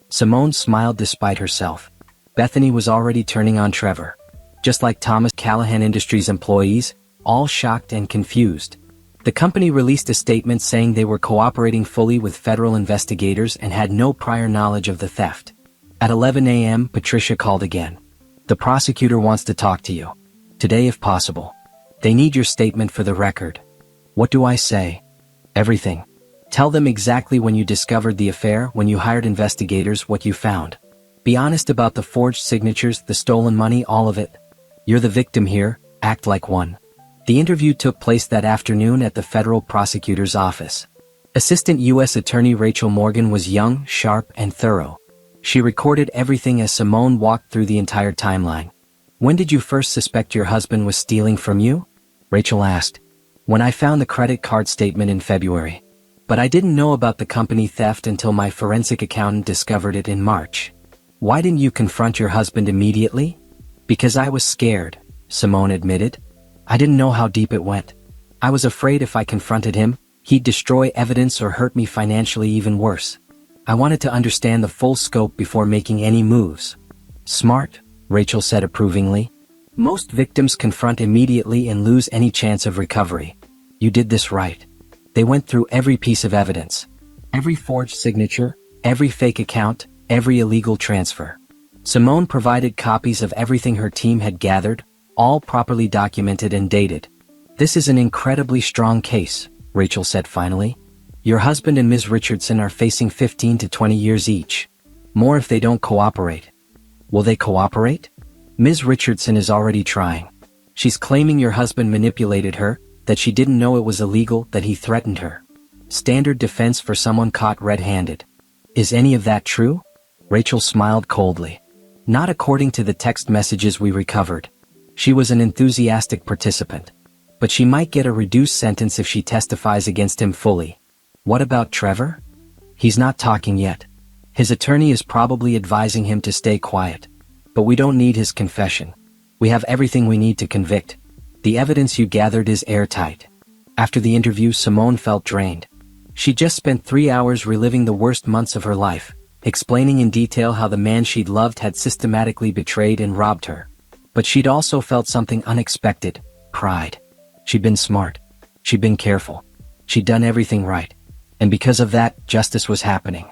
Simone smiled despite herself. Bethany was already turning on Trevor. Just like Thomas. Callahan Industries employees, all shocked and confused. The company released a statement saying they were cooperating fully with federal investigators and had no prior knowledge of the theft. At 11 a.m., Patricia called again. The prosecutor wants to talk to you. Today if possible. They need your statement for the record. What do I say? Everything. Tell them exactly when you discovered the affair, when you hired investigators, what you found. Be honest about the forged signatures, the stolen money, all of it. You're the victim here, act like one. The interview took place that afternoon at the federal prosecutor's office. Assistant U.S. Attorney Rachel Morgan was young, sharp, and thorough. She recorded everything as Simone walked through the entire timeline. When did you first suspect your husband was stealing from you? Rachel asked. When I found the credit card statement in February. But I didn't know about the company theft until my forensic accountant discovered it in March. Why didn't you confront your husband immediately? Because I was scared, Simone admitted. I didn't know how deep it went. I was afraid if I confronted him, he'd destroy evidence or hurt me financially even worse. I wanted to understand the full scope before making any moves. Smart, Rachel said approvingly. Most victims confront immediately and lose any chance of recovery. You did this right. They went through every piece of evidence. Every forged signature, every fake account, every illegal transfer. Simone provided copies of everything her team had gathered, all properly documented and dated. This is an incredibly strong case, Rachel said finally. Your husband and Ms. Richardson are facing 15 to 20 years each. More if they don't cooperate. Will they cooperate? Ms. Richardson is already trying. She's claiming your husband manipulated her, that she didn't know it was illegal, that he threatened her. Standard defense for someone caught red-handed. Is any of that true? Rachel smiled coldly. Not according to the text messages we recovered. She was an enthusiastic participant. But she might get a reduced sentence if she testifies against him fully. What about Trevor? He's not talking yet. His attorney is probably advising him to stay quiet. But we don't need his confession. We have everything we need to convict. The evidence you gathered is airtight. After the interview, Simone felt drained. She just spent 3 hours reliving the worst months of her life, explaining in detail how the man she'd loved had systematically betrayed and robbed her. But she'd also felt something unexpected, pride. She'd been smart. She'd been careful. She'd done everything right. And because of that, justice was happening.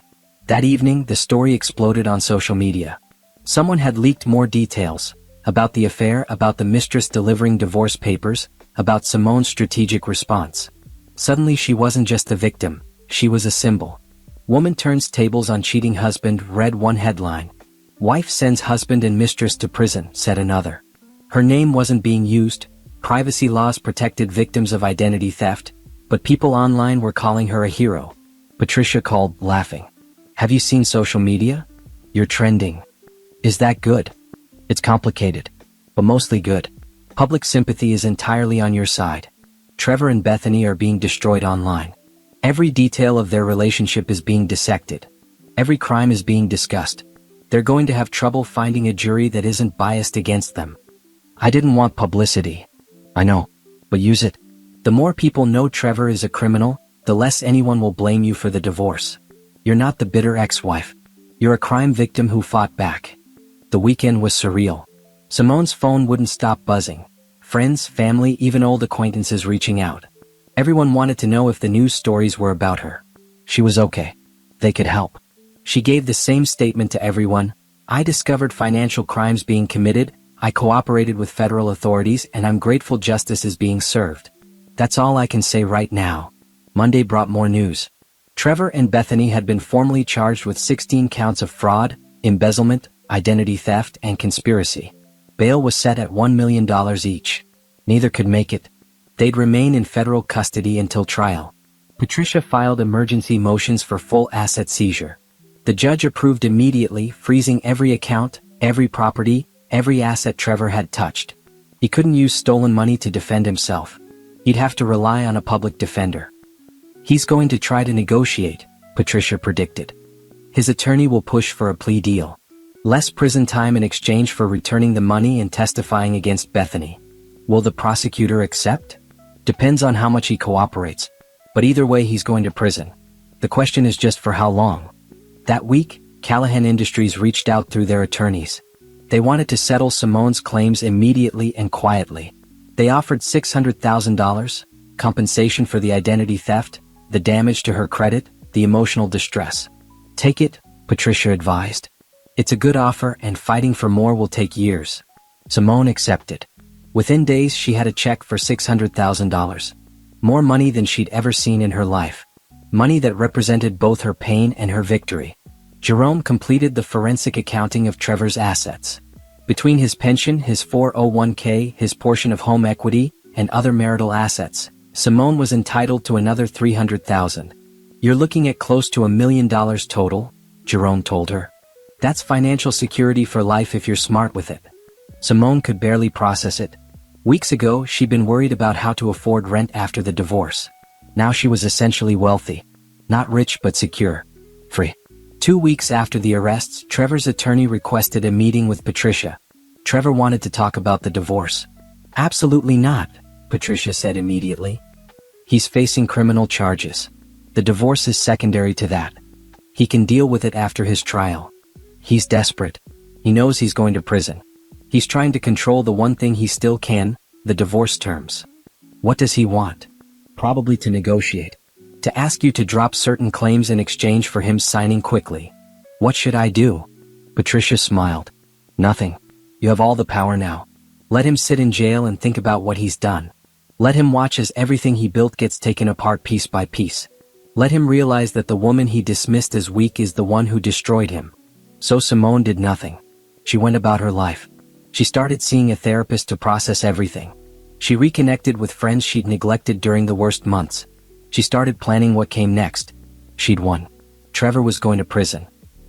That evening, the story exploded on social media. Someone had leaked more details about the affair, about the mistress delivering divorce papers, about Simone's strategic response. Suddenly she wasn't just a victim, she was a symbol. Woman turns tables on cheating husband, read one headline. Wife sends husband and mistress to prison, said another. Her name wasn't being used, privacy laws protected victims of identity theft, but people online were calling her a hero. Patricia called, laughing. Have you seen social media? You're trending. Is that good? It's complicated, but mostly good. Public sympathy is entirely on your side. Trevor and Bethany are being destroyed online. Every detail of their relationship is being dissected. Every crime is being discussed. They're going to have trouble finding a jury that isn't biased against them. I didn't want publicity. I know. But use it. The more people know Trevor is a criminal, the less anyone will blame you for the divorce. You're not the bitter ex-wife. You're a crime victim who fought back. The weekend was surreal. Simone's phone wouldn't stop buzzing. Friends, family, even old acquaintances reaching out. Everyone wanted to know if the news stories were about her. She was okay. They could help. She gave the same statement to everyone. I discovered financial crimes being committed, I cooperated with federal authorities, and I'm grateful justice is being served. That's all I can say right now. Monday brought more news. Trevor and Bethany had been formally charged with 16 counts of fraud, embezzlement, identity theft, and conspiracy. Bail was set at $1 million each. Neither could make it. They'd remain in federal custody until trial. Patricia filed emergency motions for full asset seizure. The judge approved immediately, freezing every account, every property, every asset Trevor had touched. He couldn't use stolen money to defend himself. He'd have to rely on a public defender. He's going to try to negotiate, Patricia predicted. His attorney will push for a plea deal. Less prison time in exchange for returning the money and testifying against Bethany. Will the prosecutor accept? Depends on how much he cooperates. But either way, he's going to prison. The question is just for how long. That week, Callahan Industries reached out through their attorneys. They wanted to settle Simone's claims immediately and quietly. They offered $600,000, compensation for the identity theft, the damage to her credit, the emotional distress. Take it, Patricia advised. It's a good offer, and fighting for more will take years. Simone accepted. Within days, she had a check for $600,000. More money than she'd ever seen in her life. Money that represented both her pain and her victory. Jerome completed the forensic accounting of Trevor's assets. Between his pension, his 401k, his portion of home equity, and other marital assets, Simone was entitled to another $300,000. You're looking at close to $1 million total, Jerome told her. That's financial security for life if you're smart with it. Simone could barely process it. Weeks ago, she'd been worried about how to afford rent after the divorce. Now she was essentially wealthy. Not rich but secure. Free. 2 weeks after the arrests, Trevor's attorney requested a meeting with Patricia. Trevor wanted to talk about the divorce. Absolutely not, Patricia said immediately. He's facing criminal charges. The divorce is secondary to that. He can deal with it after his trial. He's desperate. He knows he's going to prison. He's trying to control the one thing he still can, the divorce terms. What does he want? Probably to negotiate. To ask you to drop certain claims in exchange for him signing quickly. What should I do? Patricia smiled. Nothing. You have all the power now. Let him sit in jail and think about what he's done. Let him watch as everything he built gets taken apart piece by piece. Let him realize that the woman he dismissed as weak is the one who destroyed him. So Simone did nothing. She went about her life. She started seeing a therapist to process everything. She reconnected with friends she'd neglected during the worst months. She started planning what came next. She'd won. Trevor was going to prison.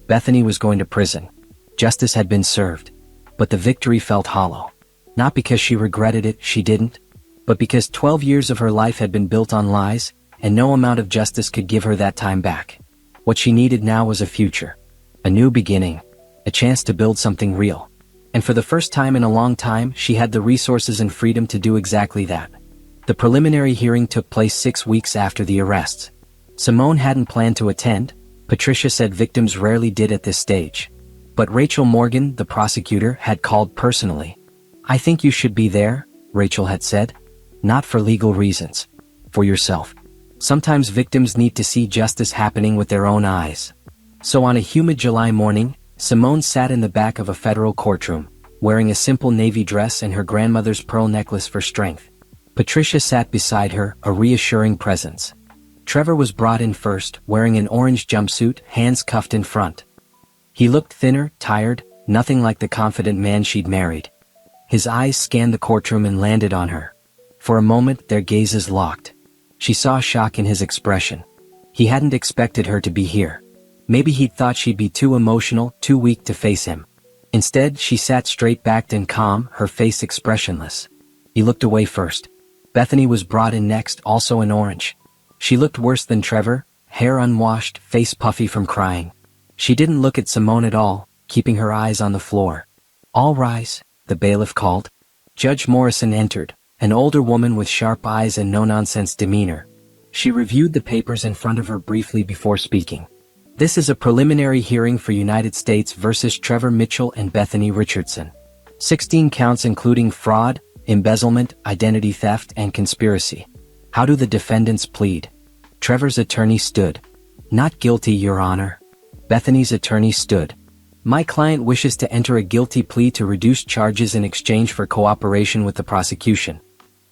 Bethany was going to prison. Justice had been served. But the victory felt hollow. Not because she regretted it, she didn't. But because 12 years of her life had been built on lies, and no amount of justice could give her that time back. What she needed now was a future. A new beginning. A chance to build something real. And for the first time in a long time, she had the resources and freedom to do exactly that. The preliminary hearing took place 6 weeks after the arrests. Simone hadn't planned to attend. Patricia said victims rarely did at this stage. But Rachel Morgan, the prosecutor, had called personally. I think you should be there, Rachel had said. Not for legal reasons. For yourself. Sometimes victims need to see justice happening with their own eyes. So on a humid July morning, Simone sat in the back of a federal courtroom, wearing a simple navy dress and her grandmother's pearl necklace for strength. Patricia sat beside her, a reassuring presence. Trevor was brought in first, wearing an orange jumpsuit, hands cuffed in front. He looked thinner, tired, nothing like the confident man she'd married. His eyes scanned the courtroom and landed on her. For a moment, their gazes locked. She saw shock in his expression. He hadn't expected her to be here. Maybe he'd thought she'd be too emotional, too weak to face him. Instead, she sat straight-backed and calm, her face expressionless. He looked away first. Bethany was brought in next, also in orange. She looked worse than Trevor, hair unwashed, face puffy from crying. She didn't look at Simone at all, keeping her eyes on the floor. "All rise," the bailiff called. Judge Morrison entered, an older woman with sharp eyes and no-nonsense demeanor. She reviewed the papers in front of her briefly before speaking. "This is a preliminary hearing for United States versus Trevor Mitchell and Bethany Richardson. 16 counts including fraud, embezzlement, identity theft, and conspiracy. How do the defendants plead?" Trevor's attorney stood. "Not guilty, Your Honor." Bethany's attorney stood. "My client wishes to enter a guilty plea to reduce charges in exchange for cooperation with the prosecution."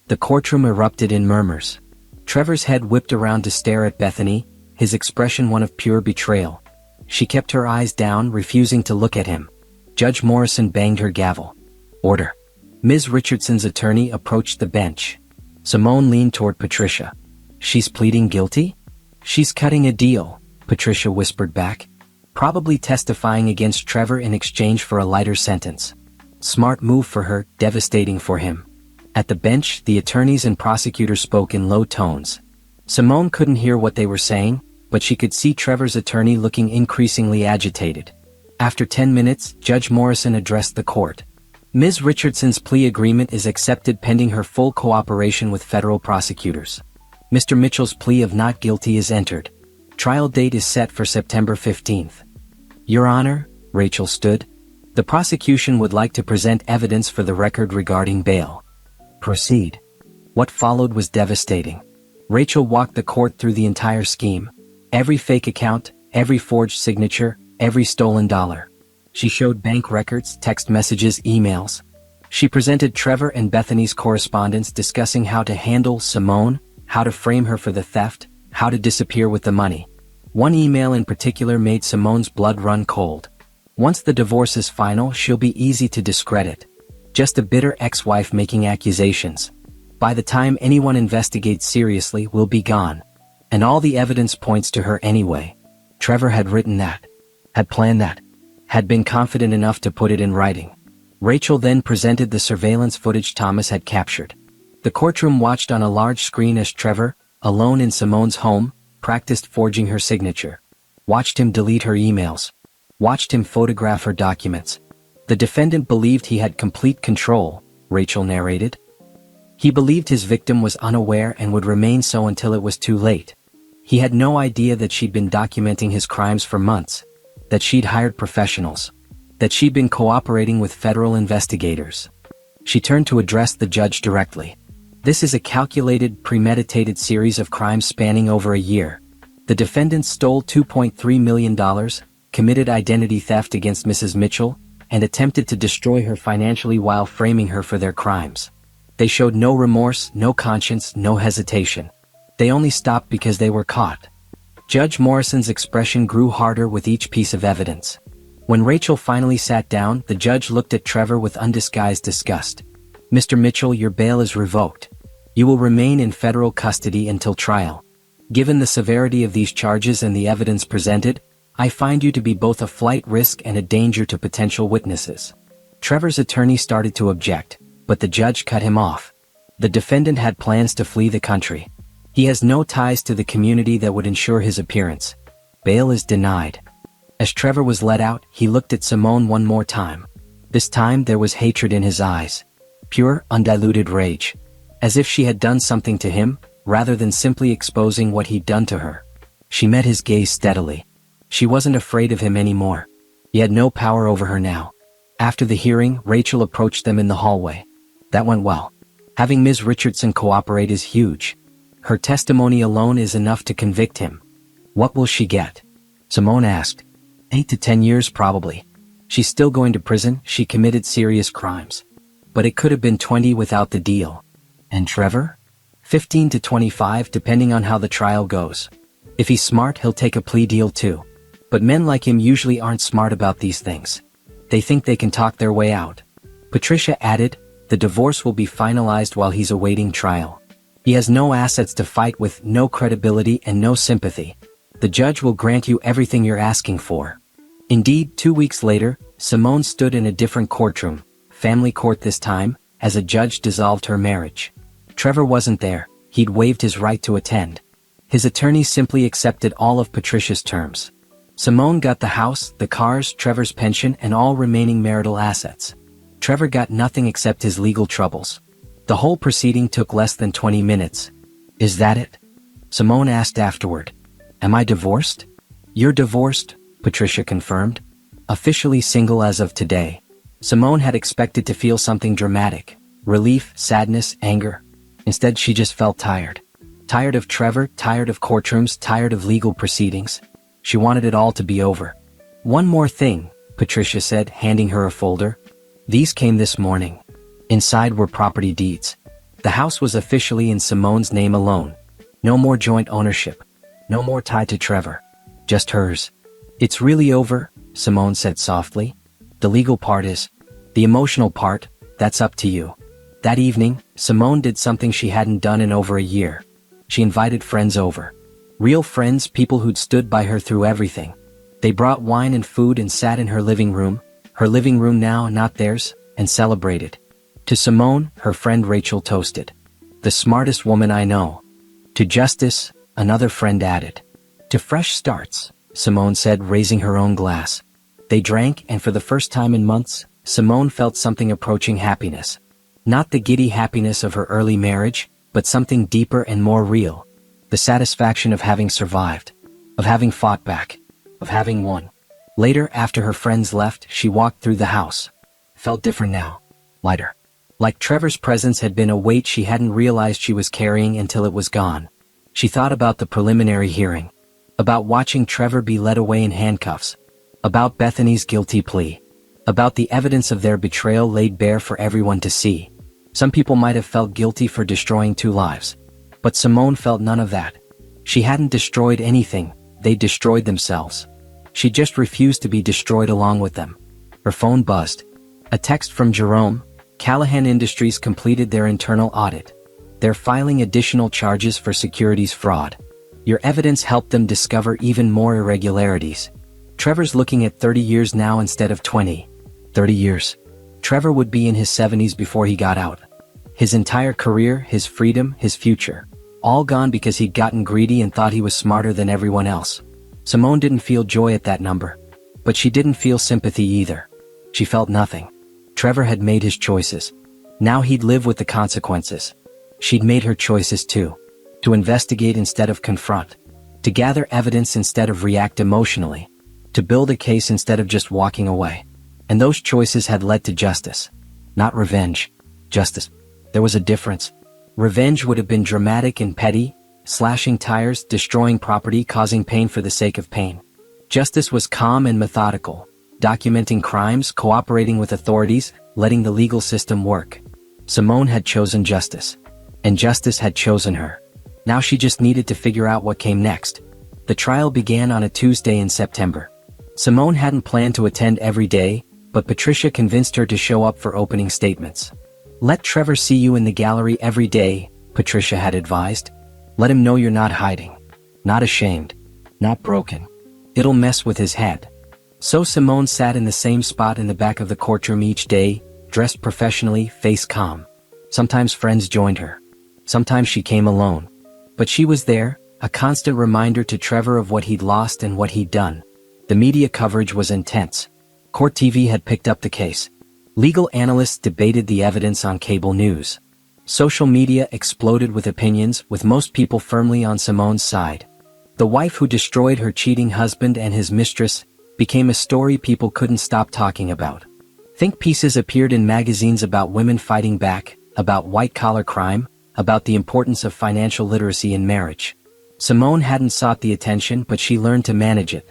The courtroom erupted in murmurs. Trevor's head whipped around to stare at Bethany, his expression one of pure betrayal. She kept her eyes down, refusing to look at him. Judge Morrison banged her gavel. "Order." Ms. Richardson's attorney approached the bench. Simone leaned toward Patricia. "She's pleading guilty?" "She's cutting a deal," Patricia whispered back. "Probably testifying against Trevor in exchange for a lighter sentence. Smart move for her, devastating for him." At the bench, the attorneys and prosecutors spoke in low tones. Simone couldn't hear what they were saying, but she could see Trevor's attorney looking increasingly agitated. After 10 minutes, Judge Morrison addressed the court. "Ms. Richardson's plea agreement is accepted pending her full cooperation with federal prosecutors. Mr. Mitchell's plea of not guilty is entered. Trial date is set for September 15th. Your Honor," Rachel stood. "The prosecution would like to present evidence for the record regarding bail." "Proceed." What followed was devastating. Rachel walked the court through the entire scheme. Every fake account, every forged signature, every stolen dollar. She showed bank records, text messages, emails. She presented Trevor and Bethany's correspondence discussing how to handle Simone, how to frame her for the theft, how to disappear with the money. One email in particular made Simone's blood run cold. "Once the divorce is final, she'll be easy to discredit. Just a bitter ex-wife making accusations. By the time anyone investigates seriously, we'll be gone. And all the evidence points to her anyway." Trevor had written that. Had planned that. Had been confident enough to put it in writing. Rachel then presented the surveillance footage Thomas had captured. The courtroom watched on a large screen as Trevor, alone in Simone's home, practiced forging her signature. Watched him delete her emails. Watched him photograph her documents. The defendant believed he had complete control, Rachel narrated. He believed his victim was unaware and would remain so until it was too late. He had no idea that she'd been documenting his crimes for months, that she'd hired professionals, that she'd been cooperating with federal investigators. She turned to address the judge directly. "This is a calculated, premeditated series of crimes spanning over a year. The defendants stole $2.3 million, committed identity theft against Mrs. Mitchell, and attempted to destroy her financially while framing her for their crimes. They showed no remorse, no conscience, no hesitation. They only stopped because they were caught." Judge Morrison's expression grew harder with each piece of evidence. When Rachel finally sat down, the judge looked at Trevor with undisguised disgust. "Mr. Mitchell, your bail is revoked. You will remain in federal custody until trial. Given the severity of these charges and the evidence presented, I find you to be both a flight risk and a danger to potential witnesses." Trevor's attorney started to object, but the judge cut him off. The defendant had plans to flee the country. He has no ties to the community that would ensure his appearance. Bail is denied. As Trevor was let out, he looked at Simone one more time. This time there was hatred in his eyes. Pure, undiluted rage. As if she had done something to him, rather than simply exposing what he'd done to her. She met his gaze steadily. She wasn't afraid of him anymore. He had no power over her now. After the hearing, Rachel approached them in the hallway. That went well. Having Ms. Richardson cooperate is huge. Her testimony alone is enough to convict him. "What will she get?" Simone asked. 8 to 10 years probably. She's still going to prison, she committed serious crimes. But it could have been 20 without the deal. And Trevor? 15 to 25 depending on how the trial goes. If he's smart, he'll take a plea deal too. But men like him usually aren't smart about these things. They think they can talk their way out. Patricia added, "The divorce will be finalized while he's awaiting trial. He has no assets to fight with, no credibility and no sympathy. The judge will grant you everything you're asking for." Indeed, 2 weeks later, Simone stood in a different courtroom, family court this time, as a judge dissolved her marriage. Trevor wasn't there, he'd waived his right to attend. His attorney simply accepted all of Patricia's terms. Simone got the house, the cars, Trevor's pension, and all remaining marital assets. Trevor got nothing except his legal troubles. The whole proceeding took less than 20 minutes. Is that it? Simone asked afterward. Am I divorced? You're divorced, Patricia confirmed. Officially single as of today. Simone had expected to feel something dramatic. Relief, sadness, anger. Instead, she just felt tired. Tired of Trevor, tired of courtrooms, tired of legal proceedings. She wanted it all to be over. One more thing, Patricia said, handing her a folder. These came this morning. Inside were property deeds. The house was officially in Simone's name alone. No more joint ownership. No more tied to Trevor. Just hers. It's really over, Simone said softly. The legal part is. The emotional part, that's up to you. That evening, Simone did something she hadn't done in over a year. She invited friends over. Real friends, people who'd stood by her through everything. They brought wine and food and sat in her living room now, not theirs, and celebrated. To Simone, her friend Rachel toasted. The smartest woman I know. To justice, another friend added. To fresh starts, Simone said, raising her own glass. They drank, and for the first time in months, Simone felt something approaching happiness. Not the giddy happiness of her early marriage, but something deeper and more real. The satisfaction of having survived. Of having fought back. Of having won. Later, after her friends left, she walked through the house. Felt different now. Lighter. Like Trevor's presence had been a weight she hadn't realized she was carrying until it was gone. She thought about the preliminary hearing. About watching Trevor be led away in handcuffs. About Bethany's guilty plea. About the evidence of their betrayal laid bare for everyone to see. Some people might have felt guilty for destroying 2 lives. But Simone felt none of that. She hadn't destroyed anything, they destroyed themselves. She just refused to be destroyed along with them. Her phone buzzed. A text from Jerome. Callahan Industries completed their internal audit. They're filing additional charges for securities fraud. Your evidence helped them discover even more irregularities. Trevor's looking at 30 years now instead of 20. 30 years. Trevor would be in his 70s before he got out. His entire career, his freedom, his future. All gone because he'd gotten greedy and thought he was smarter than everyone else. Simone didn't feel joy at that number. But she didn't feel sympathy either. She felt nothing. Trevor had made his choices. Now he'd live with the consequences. She'd made her choices too. To investigate instead of confront. To gather evidence instead of react emotionally. To build a case instead of just walking away. And those choices had led to justice. Not revenge. Justice. There was a difference. Revenge would have been dramatic and petty, slashing tires, destroying property, causing pain for the sake of pain. Justice was calm and methodical. Documenting crimes, cooperating with authorities, letting the legal system work. Simone had chosen justice. And justice had chosen her. Now she just needed to figure out what came next. The trial began on a Tuesday in September. Simone hadn't planned to attend every day, but Patricia convinced her to show up for opening statements. Let Trevor see you in the gallery every day, Patricia had advised. Let him know you're not hiding. Not ashamed. Not broken. It'll mess with his head. So Simone sat in the same spot in the back of the courtroom each day, dressed professionally, face calm. Sometimes friends joined her. Sometimes she came alone. But she was there, a constant reminder to Trevor of what he'd lost and what he'd done. The media coverage was intense. Court TV had picked up the case. Legal analysts debated the evidence on cable news. Social media exploded with opinions, with most people firmly on Simone's side. The wife who destroyed her cheating husband and his mistress became a story people couldn't stop talking about. Think pieces appeared in magazines about women fighting back, about white-collar crime, about the importance of financial literacy in marriage. Simone hadn't sought the attention, but she learned to manage it.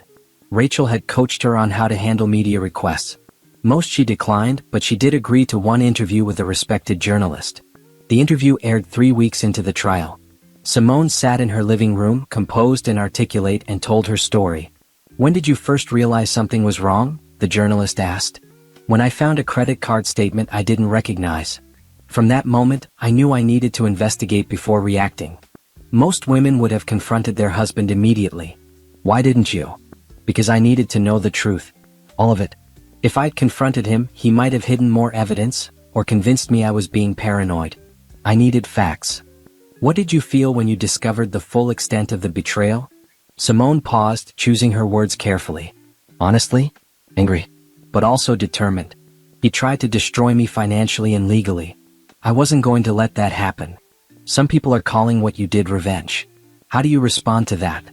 Rachel had coached her on how to handle media requests. Most she declined, but she did agree to one interview with a respected journalist. The interview aired 3 weeks into the trial. Simone sat in her living room, composed and articulate, and told her story. When did you first realize something was wrong? The journalist asked. When I found a credit card statement I didn't recognize. From that moment, I knew I needed to investigate before reacting. Most women would have confronted their husband immediately. Why didn't you? Because I needed to know the truth. All of it. If I'd confronted him, he might have hidden more evidence, or convinced me I was being paranoid. I needed facts. What did you feel when you discovered the full extent of the betrayal? Simone paused, choosing her words carefully. Honestly? Angry. But also determined. He tried to destroy me financially and legally. I wasn't going to let that happen. Some people are calling what you did revenge. How do you respond to that?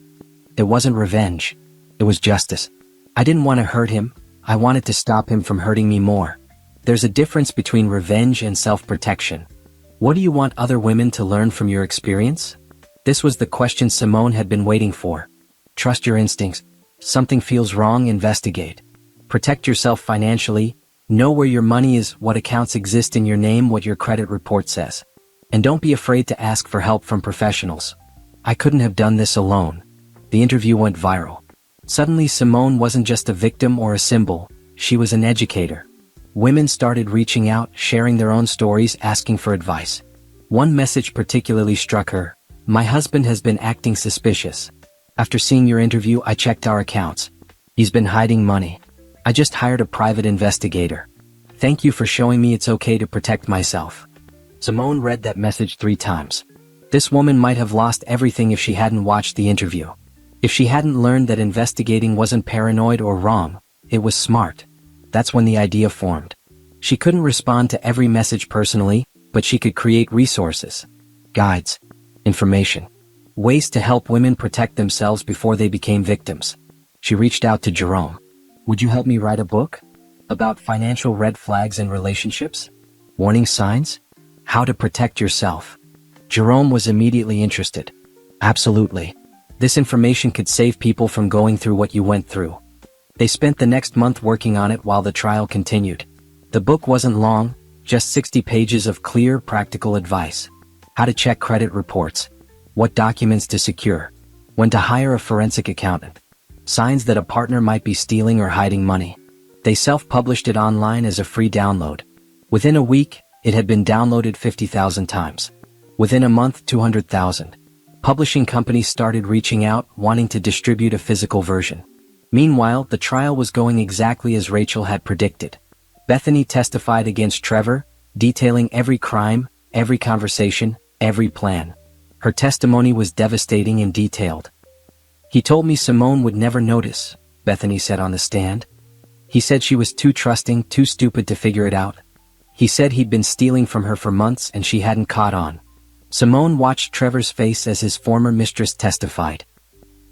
It wasn't revenge. It was justice. I didn't want to hurt him. I wanted to stop him from hurting me more. There's a difference between revenge and self-protection. What do you want other women to learn from your experience? This was the question Simone had been waiting for. Trust your instincts. Something feels wrong, investigate. Protect yourself financially. Know where your money is, what accounts exist in your name, what your credit report says. And don't be afraid to ask for help from professionals. I couldn't have done this alone. The interview went viral. Suddenly Simone wasn't just a victim or a symbol, she was an educator. Women started reaching out, sharing their own stories, asking for advice. One message particularly struck her. My husband has been acting suspicious. After seeing your interview, I checked our accounts. He's been hiding money. I just hired a private investigator. Thank you for showing me it's okay to protect myself. Simone read that message 3 times. This woman might have lost everything if she hadn't watched the interview. If she hadn't learned that investigating wasn't paranoid or wrong, it was smart. That's when the idea formed. She couldn't respond to every message personally, but she could create resources, guides, information, ways to help women protect themselves before they became victims. She reached out to Jerome. Would you help me write a book? About financial red flags in relationships? Warning signs? How to protect yourself? Jerome was immediately interested. Absolutely. This information could save people from going through what you went through. They spent the next month working on it while the trial continued. The book wasn't long, just 60 pages of clear, practical advice. How to check credit reports. What documents to secure. When to hire a forensic accountant. Signs that a partner might be stealing or hiding money. They self-published it online as a free download. Within a week, it had been downloaded 50,000 times. Within a month, 200,000. Publishing companies started reaching out, wanting to distribute a physical version. Meanwhile, the trial was going exactly as Rachel had predicted. Bethany testified against Trevor, detailing every crime, every conversation, every plan. Her testimony was devastating and detailed. He told me Simone would never notice, Bethany said on the stand. He said she was too trusting, too stupid to figure it out. He said he'd been stealing from her for months and she hadn't caught on. Simone watched Trevor's face as his former mistress testified.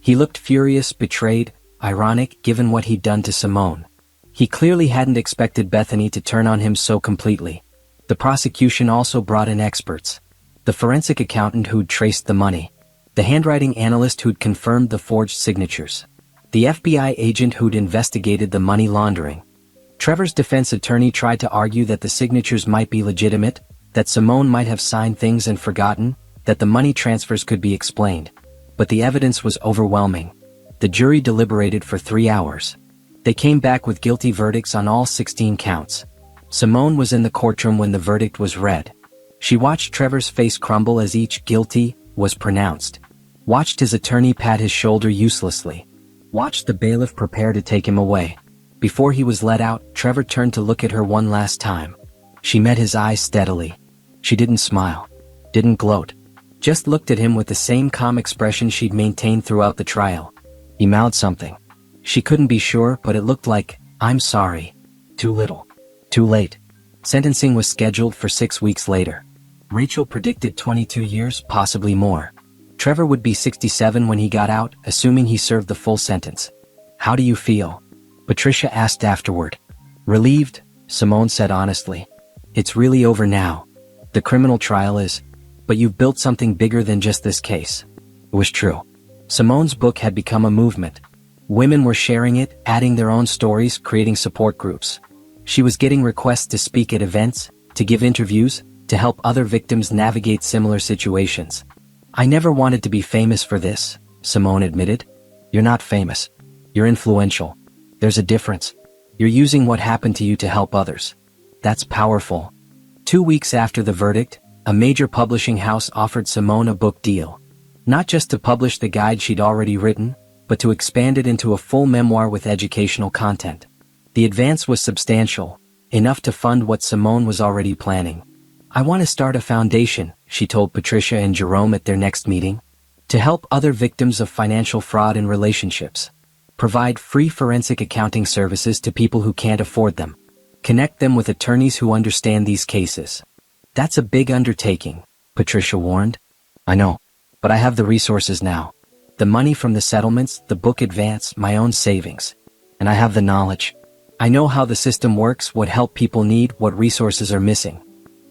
He looked furious, betrayed, ironic given what he'd done to Simone. He clearly hadn't expected Bethany to turn on him so completely. The prosecution also brought in experts. The forensic accountant who'd traced the money. The handwriting analyst who'd confirmed the forged signatures. The FBI agent who'd investigated the money laundering. Trevor's defense attorney tried to argue that the signatures might be legitimate, that Simone might have signed things and forgotten, that the money transfers could be explained. But the evidence was overwhelming. The jury deliberated for 3 hours. They came back with guilty verdicts on all 16 counts. Simone was in the courtroom when the verdict was read. She watched Trevor's face crumble as each guilty was pronounced. Watched his attorney pat his shoulder uselessly. Watched the bailiff prepare to take him away. Before he was let out, Trevor turned to look at her one last time. She met his eyes steadily. She didn't smile. Didn't gloat. Just looked at him with the same calm expression she'd maintained throughout the trial. He mouthed something. She couldn't be sure, but it looked like, I'm sorry. Too little. Too late. Sentencing was scheduled for 6 weeks later. Rachel predicted 22 years, possibly more. Trevor would be 67 when he got out, assuming he served the full sentence. How do you feel? Patricia asked afterward. Relieved, Simone said honestly. It's really over now. The criminal trial is, but you've built something bigger than just this case. It was true. Simone's book had become a movement. Women were sharing it, adding their own stories, creating support groups. She was getting requests to speak at events, to give interviews, to help other victims navigate similar situations. I never wanted to be famous for this, Simone admitted. You're not famous. You're influential. There's a difference. You're using what happened to you to help others. That's powerful. 2 weeks after the verdict, a major publishing house offered Simone a book deal. Not just to publish the guide she'd already written, but to expand it into a full memoir with educational content. The advance was substantial, enough to fund what Simone was already planning. I want to start a foundation, she told Patricia and Jerome at their next meeting. To help other victims of financial fraud in relationships. Provide free forensic accounting services to people who can't afford them. Connect them with attorneys who understand these cases. That's a big undertaking, Patricia warned. I know. But I have the resources now. The money from the settlements, the book advance, my own savings. And I have the knowledge. I know how the system works, what help people need, what resources are missing.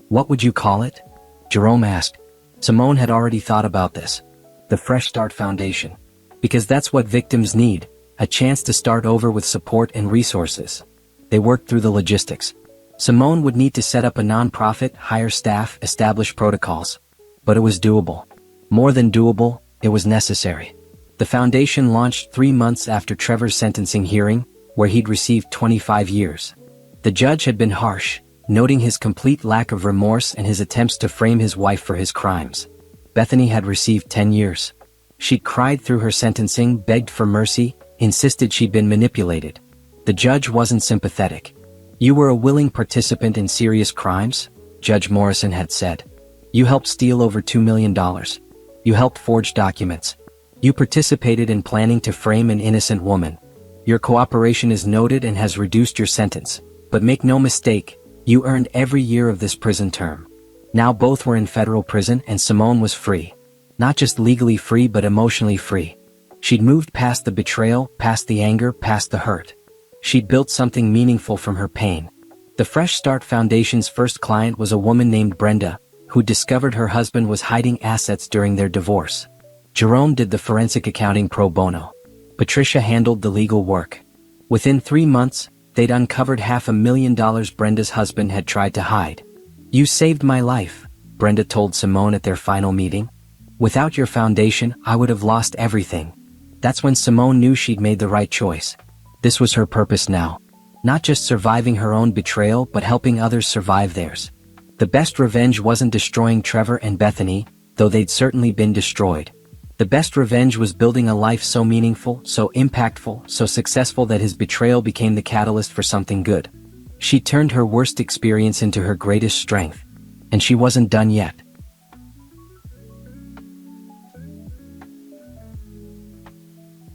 What would you call it? Jerome asked. Simone had already thought about this. The Fresh Start Foundation. Because that's what victims need, a chance to start over with support and resources. They worked through the logistics. Simone would need to set up a non-profit, hire staff, establish protocols. But it was doable. More than doable, it was necessary. The foundation launched 3 months after Trevor's sentencing hearing, where he'd received 25 years. The judge had been harsh, noting his complete lack of remorse and his attempts to frame his wife for his crimes. Bethany had received 10 years. She'd cried through her sentencing, begged for mercy, insisted she'd been manipulated. The judge wasn't sympathetic. You were a willing participant in serious crimes, Judge Morrison had said. You helped steal over $2 million. You helped forge documents. You participated in planning to frame an innocent woman. Your cooperation is noted and has reduced your sentence. But make no mistake, you earned every year of this prison term. Now both were in federal prison and Simone was free. Not just legally free but emotionally free. She'd moved past the betrayal, past the anger, past the hurt. She'd built something meaningful from her pain. The Fresh Start Foundation's first client was a woman named Brenda, who discovered her husband was hiding assets during their divorce. Jerome did the forensic accounting pro bono. Patricia handled the legal work. Within 3 months, they'd uncovered $500,000 Brenda's husband had tried to hide. You saved my life, Brenda told Simone at their final meeting. Without your foundation, I would have lost everything. That's when Simone knew she'd made the right choice. This was her purpose now. Not just surviving her own betrayal but helping others survive theirs. The best revenge wasn't destroying Trevor and Bethany, though they'd certainly been destroyed. The best revenge was building a life so meaningful, so impactful, so successful that his betrayal became the catalyst for something good. She turned her worst experience into her greatest strength. And she wasn't done yet.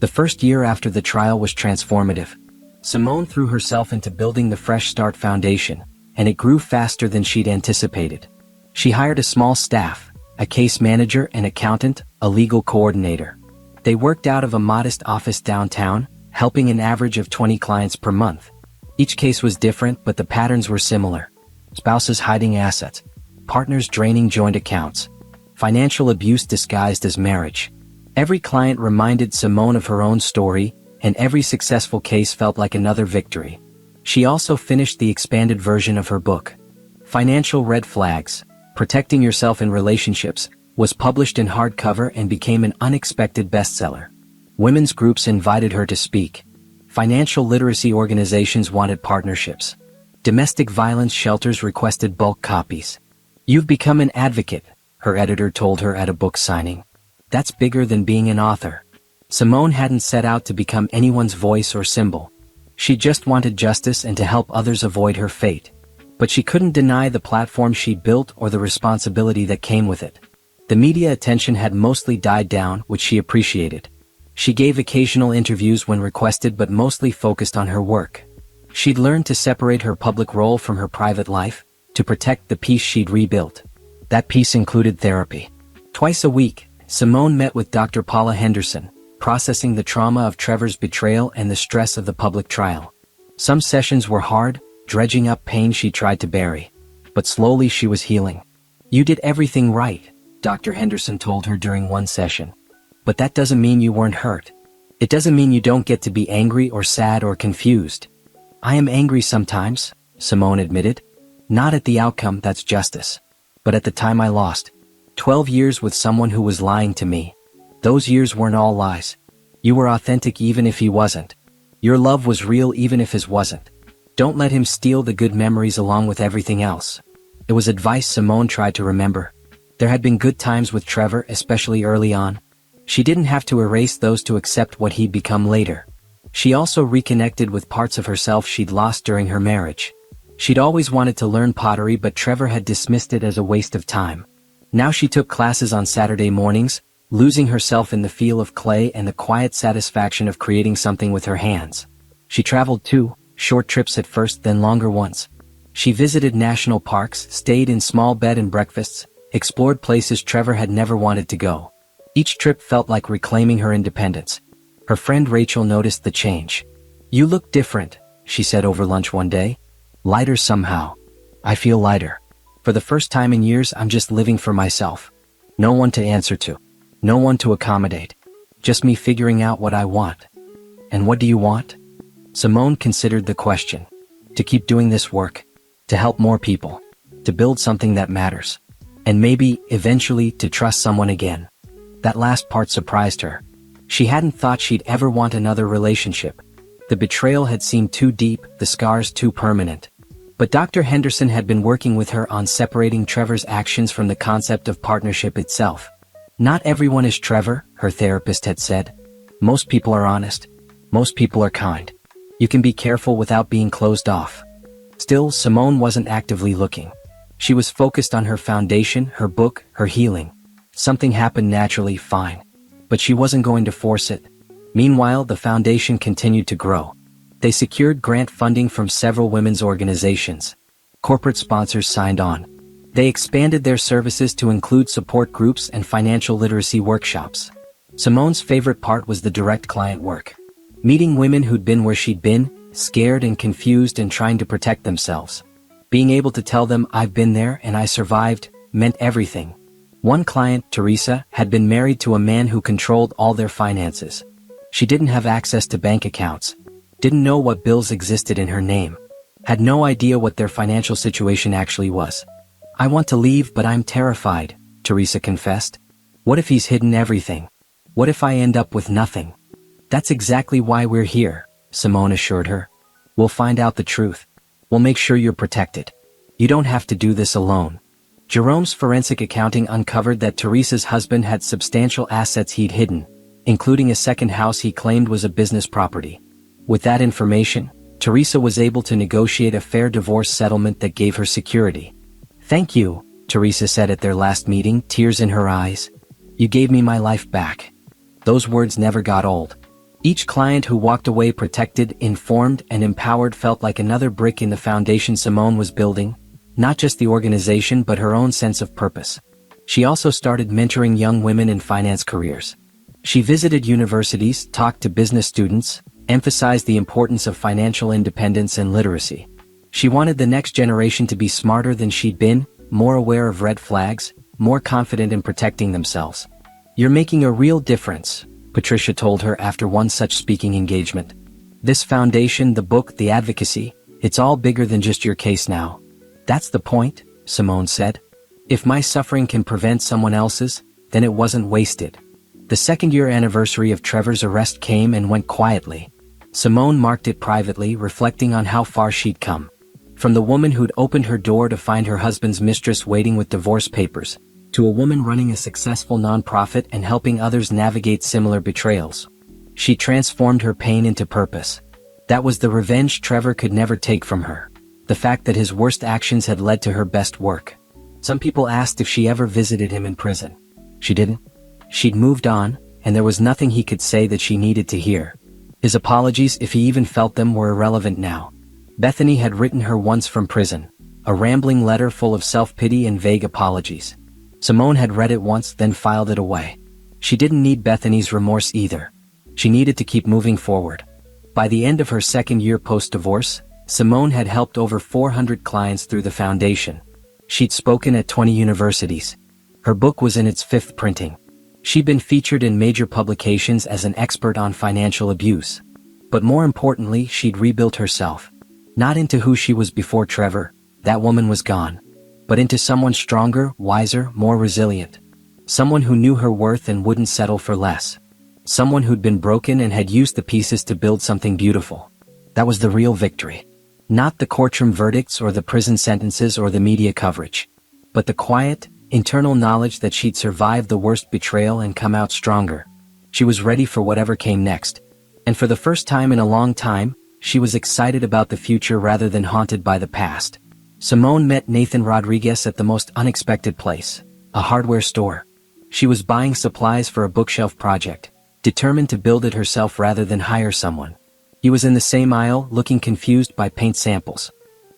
The first year after the trial was transformative. Simone threw herself into building the Fresh Start Foundation, and it grew faster than she'd anticipated. She hired a small staff, a case manager, an accountant, a legal coordinator. They worked out of a modest office downtown, helping an average of 20 clients per month. Each case was different, but the patterns were similar. Spouses hiding assets, partners draining joint accounts, financial abuse disguised as marriage. Every client reminded Simone of her own story, and every successful case felt like another victory. She also finished the expanded version of her book. Financial Red Flags, Protecting Yourself in Relationships, was published in hardcover and became an unexpected bestseller. Women's groups invited her to speak. Financial literacy organizations wanted partnerships. Domestic violence shelters requested bulk copies. You've become an advocate, her editor told her at a book signing. That's bigger than being an author. Simone hadn't set out to become anyone's voice or symbol. She just wanted justice and to help others avoid her fate. But she couldn't deny the platform she'd built or the responsibility that came with it. The media attention had mostly died down, which she appreciated. She gave occasional interviews when requested but mostly focused on her work. She'd learned to separate her public role from her private life, to protect the peace she'd rebuilt. That peace included therapy. Twice a week, Simone met with Dr. Paula Henderson, processing the trauma of Trevor's betrayal and the stress of the public trial. Some sessions were hard, dredging up pain she tried to bury. But slowly she was healing. You did everything right, Dr. Henderson told her during one session. But that doesn't mean you weren't hurt. It doesn't mean you don't get to be angry or sad or confused. I am angry sometimes, Simone admitted. Not at the outcome, that's justice. But at the time I lost. 12 years with someone who was lying to me. Those years weren't all lies. You were authentic even if he wasn't. Your love was real even if his wasn't. Don't let him steal the good memories along with everything else. It was advice Simone tried to remember. There had been good times with Trevor, especially early on. She didn't have to erase those to accept what he'd become later. She also reconnected with parts of herself she'd lost during her marriage. She'd always wanted to learn pottery, but Trevor had dismissed it as a waste of time. Now she took classes on Saturday mornings, losing herself in the feel of clay and the quiet satisfaction of creating something with her hands. She traveled too, short trips at first, then longer ones. She visited national parks, stayed in small bed and breakfasts, explored places Trevor had never wanted to go. Each trip felt like reclaiming her independence. Her friend Rachel noticed the change. "You look different," she said over lunch one day. "Lighter somehow. I feel lighter. For the first time in years, I'm just living for myself. No one to answer to. No one to accommodate. Just me figuring out what I want." "And what do you want?" Simone considered the question. "To keep doing this work. To help more people. To build something that matters. And maybe, eventually, to trust someone again." That last part surprised her. She hadn't thought she'd ever want another relationship. The betrayal had seemed too deep, the scars too permanent. But Dr. Henderson had been working with her on separating Trevor's actions from the concept of partnership itself. "Not everyone is Trevor," her therapist had said. "Most people are honest. Most people are kind. You can be careful without being closed off." Still, Simone wasn't actively looking. She was focused on her foundation, her book, her healing. Something happened naturally, fine. But she wasn't going to force it. Meanwhile, the foundation continued to grow. They secured grant funding from several women's organizations. Corporate sponsors signed on. They expanded their services to include support groups and financial literacy workshops. Simone's favorite part was the direct client work. Meeting women who'd been where she'd been, scared and confused and trying to protect themselves. Being able to tell them, "I've been there and I survived," meant everything. One client, Teresa, had been married to a man who controlled all their finances. She didn't have access to bank accounts, didn't know what bills existed in her name, had no idea what their financial situation actually was. "I want to leave, but I'm terrified," Teresa confessed. "What if he's hidden everything? What if I end up with nothing?" "That's exactly why we're here," Simone assured her. "We'll find out the truth. We'll make sure you're protected. You don't have to do this alone." Jerome's forensic accounting uncovered that Teresa's husband had substantial assets he'd hidden, including a second house he claimed was a business property. With that information, Teresa was able to negotiate a fair divorce settlement that gave her security. "Thank you," Teresa said at their last meeting, tears in her eyes. "You gave me my life back." Those words never got old. Each client who walked away protected, informed, and empowered felt like another brick in the foundation Simone was building, not just the organization but her own sense of purpose. She also started mentoring young women in finance careers. She visited universities, talked to business students, emphasized the importance of financial independence and literacy. She wanted the next generation to be smarter than she'd been, more aware of red flags, more confident in protecting themselves. "You're making a real difference," Patricia told her after one such speaking engagement. "This foundation, the book, the advocacy, it's all bigger than just your case now." "That's the point," Simone said. "If my suffering can prevent someone else's, then it wasn't wasted." The second-year anniversary of Trevor's arrest came and went quietly. Simone marked it privately, reflecting on how far she'd come. From the woman who'd opened her door to find her husband's mistress waiting with divorce papers, to a woman running a successful nonprofit and helping others navigate similar betrayals. She transformed her pain into purpose. That was the revenge Trevor could never take from her. The fact that his worst actions had led to her best work. Some people asked if she ever visited him in prison. She didn't. She'd moved on, and there was nothing he could say that she needed to hear. His apologies, if he even felt them, were irrelevant now. Bethany had written her once from prison, a rambling letter full of self-pity and vague apologies. Simone had read it once, then filed it away. She didn't need Bethany's remorse either. She needed to keep moving forward. By the end of her second year post-divorce, Simone had helped over 400 clients through the foundation. She'd spoken at 20 universities. Her book was in its 5th printing. She'd been featured in major publications as an expert on financial abuse. But more importantly, she'd rebuilt herself. Not into who she was before Trevor, that woman was gone. But into someone stronger, wiser, more resilient. Someone who knew her worth and wouldn't settle for less. Someone who'd been broken and had used the pieces to build something beautiful. That was the real victory. Not the courtroom verdicts or the prison sentences or the media coverage. But the quiet, internal knowledge that she'd survived the worst betrayal and come out stronger. She was ready for whatever came next. And for the first time in a long time, she was excited about the future rather than haunted by the past. Simone met Nathan Rodriguez at the most unexpected place, a hardware store. She was buying supplies for a bookshelf project, determined to build it herself rather than hire someone. He was in the same aisle, looking confused by paint samples.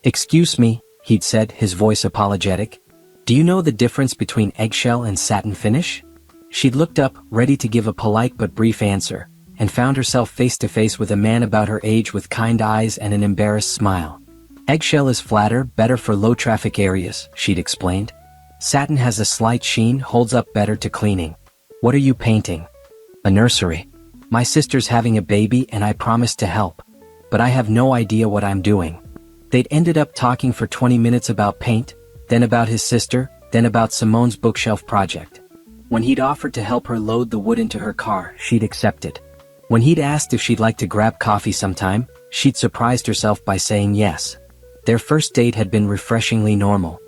"Excuse me," he'd said, his voice apologetic. "Do you know the difference between eggshell and satin finish?" She'd looked up, ready to give a polite but brief answer, and found herself face to face with a man about her age with kind eyes and an embarrassed smile. "Eggshell is flatter, better for low-traffic areas," she'd explained. "Satin has a slight sheen, holds up better to cleaning. What are you painting?" "A nursery. My sister's having a baby and I promised to help. But I have no idea what I'm doing." They'd ended up talking for 20 minutes about paint, then about his sister, then about Simone's bookshelf project. When he'd offered to help her load the wood into her car, she'd accepted. When he'd asked if she'd like to grab coffee sometime, she'd surprised herself by saying yes. Their first date had been refreshingly normal.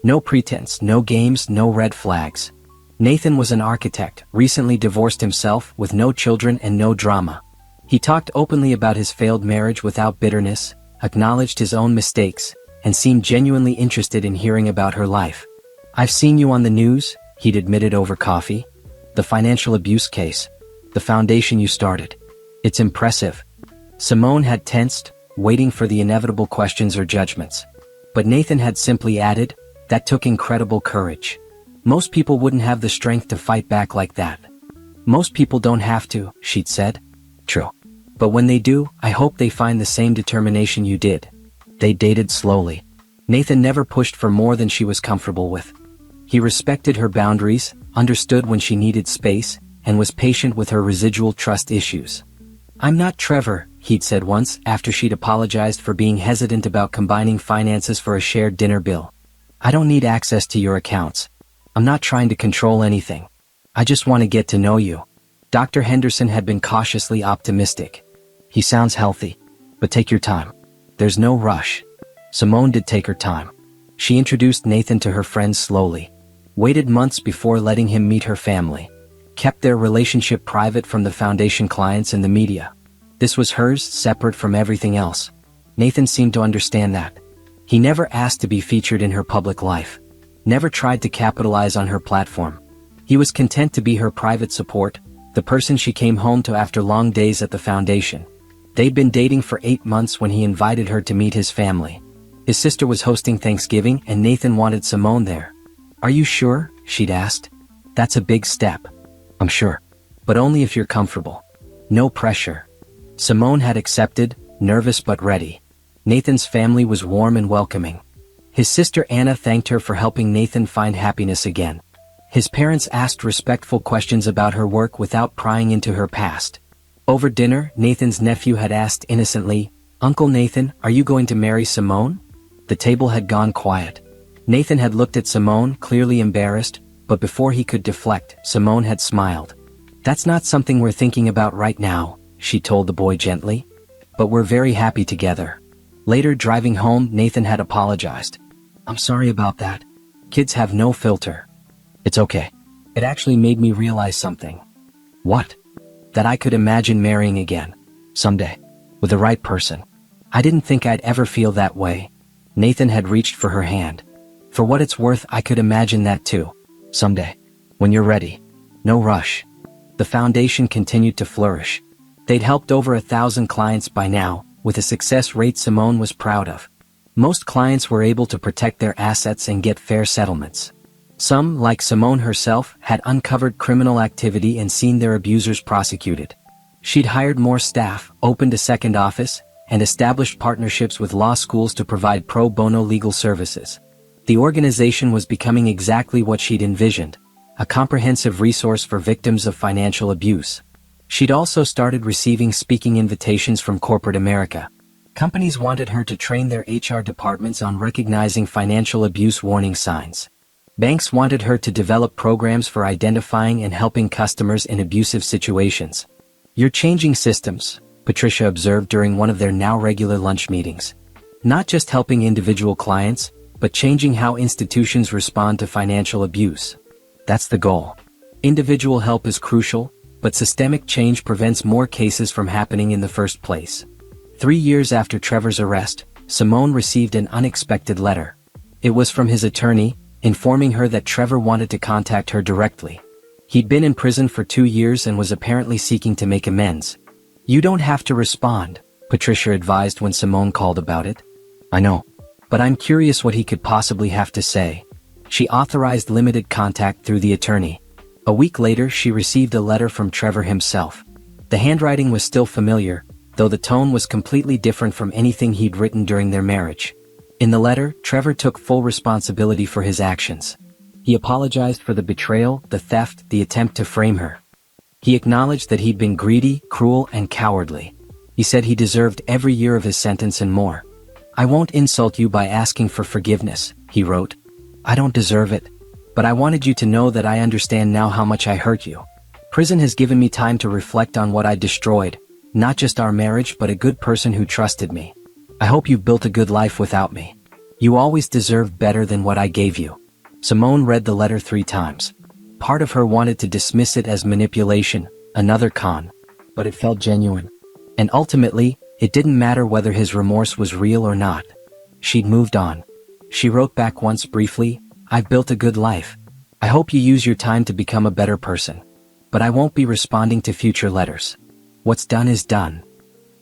No pretense, no games, no red flags. Nathan was an architect, recently divorced himself, with no children and no drama. He talked openly about his failed marriage without bitterness, acknowledged his own mistakes, and seemed genuinely interested in hearing about her life. "I've seen you on the news," he'd admitted over coffee. "The financial abuse case. The foundation you started. It's impressive." Simone had tensed, waiting for the inevitable questions or judgments. But Nathan had simply added, "That took incredible courage. Most people wouldn't have the strength to fight back like that." "Most people don't have to," she'd said. "True. But when they do, I hope they find the same determination you did." They dated slowly. Nathan never pushed for more than she was comfortable with. He respected her boundaries, understood when she needed space, and was patient with her residual trust issues. "I'm not Trevor," he'd said once, after she'd apologized for being hesitant about combining finances for a shared dinner bill. "I don't need access to your accounts. I'm not trying to control anything. I just want to get to know you." Dr. Henderson had been cautiously optimistic. "He sounds healthy. But take your time. There's no rush." Simone did take her time. She introduced Nathan to her friends slowly. Waited months before letting him meet her family. Kept their relationship private from the foundation clients and the media. This was hers, separate from everything else. Nathan seemed to understand that. He never asked to be featured in her public life. Never tried to capitalize on her platform. He was content to be her private support, the person she came home to after long days at the foundation. They'd been dating for 8 months when he invited her to meet his family. His sister was hosting Thanksgiving and Nathan wanted Simone there. "Are you sure?" she'd asked. "That's a big step." "I'm sure. But only if you're comfortable. No pressure." Simone had accepted, nervous but ready. Nathan's family was warm and welcoming. His sister Anna thanked her for helping Nathan find happiness again. His parents asked respectful questions about her work without prying into her past. Over dinner, Nathan's nephew had asked innocently, "Uncle Nathan, are you going to marry Simone?" The table had gone quiet. Nathan had looked at Simone, clearly embarrassed, but before he could deflect, Simone had smiled. "That's not something we're thinking about right now," she told the boy gently. "But we're very happy together." Later, driving home, Nathan had apologized. "I'm sorry about that. Kids have no filter." "It's okay. It actually made me realize something." "What?" "That I could imagine marrying again. Someday. With the right person. I didn't think I'd ever feel that way." Nathan had reached for her hand. "For what it's worth, I could imagine that too. Someday. When you're ready. No rush." The foundation continued to flourish. They'd helped over 1,000 clients by now, with a success rate Simone was proud of. Most clients were able to protect their assets and get fair settlements. Some, like Simone herself, had uncovered criminal activity and seen their abusers prosecuted. She'd hired more staff, opened a second office, and established partnerships with law schools to provide pro bono legal services. The organization was becoming exactly what she'd envisioned, a comprehensive resource for victims of financial abuse. She'd also started receiving speaking invitations from corporate America. Companies wanted her to train their HR departments on recognizing financial abuse warning signs. Banks wanted her to develop programs for identifying and helping customers in abusive situations. "You're changing systems," Patricia observed during one of their now regular lunch meetings. "Not just helping individual clients, but changing how institutions respond to financial abuse." That's the goal. Individual help is crucial, but systemic change prevents more cases from happening in the first place. 3 years after Trevor's arrest, Simone received an unexpected letter. It was from his attorney, informing her that Trevor wanted to contact her directly. He'd been in prison for 2 years and was apparently seeking to make amends. "You don't have to respond," Patricia advised when Simone called about it. "I know. But I'm curious what he could possibly have to say." She authorized limited contact through the attorney. A week later, she received a letter from Trevor himself. The handwriting was still familiar, though the tone was completely different from anything he'd written during their marriage. In the letter, Trevor took full responsibility for his actions. He apologized for the betrayal, the theft, the attempt to frame her. He acknowledged that he'd been greedy, cruel, and cowardly. He said he deserved every year of his sentence and more. "I won't insult you by asking for forgiveness," he wrote. "I don't deserve it. But I wanted you to know that I understand now how much I hurt you. Prison has given me time to reflect on what I destroyed, not just our marriage but a good person who trusted me. I hope you've built a good life without me. You always deserved better than what I gave you." Simone read the letter 3 times. Part of her wanted to dismiss it as manipulation, another con. But it felt genuine. And ultimately, it didn't matter whether his remorse was real or not. She'd moved on. She wrote back once briefly, "I've built a good life. I hope you use your time to become a better person. But I won't be responding to future letters. What's done is done."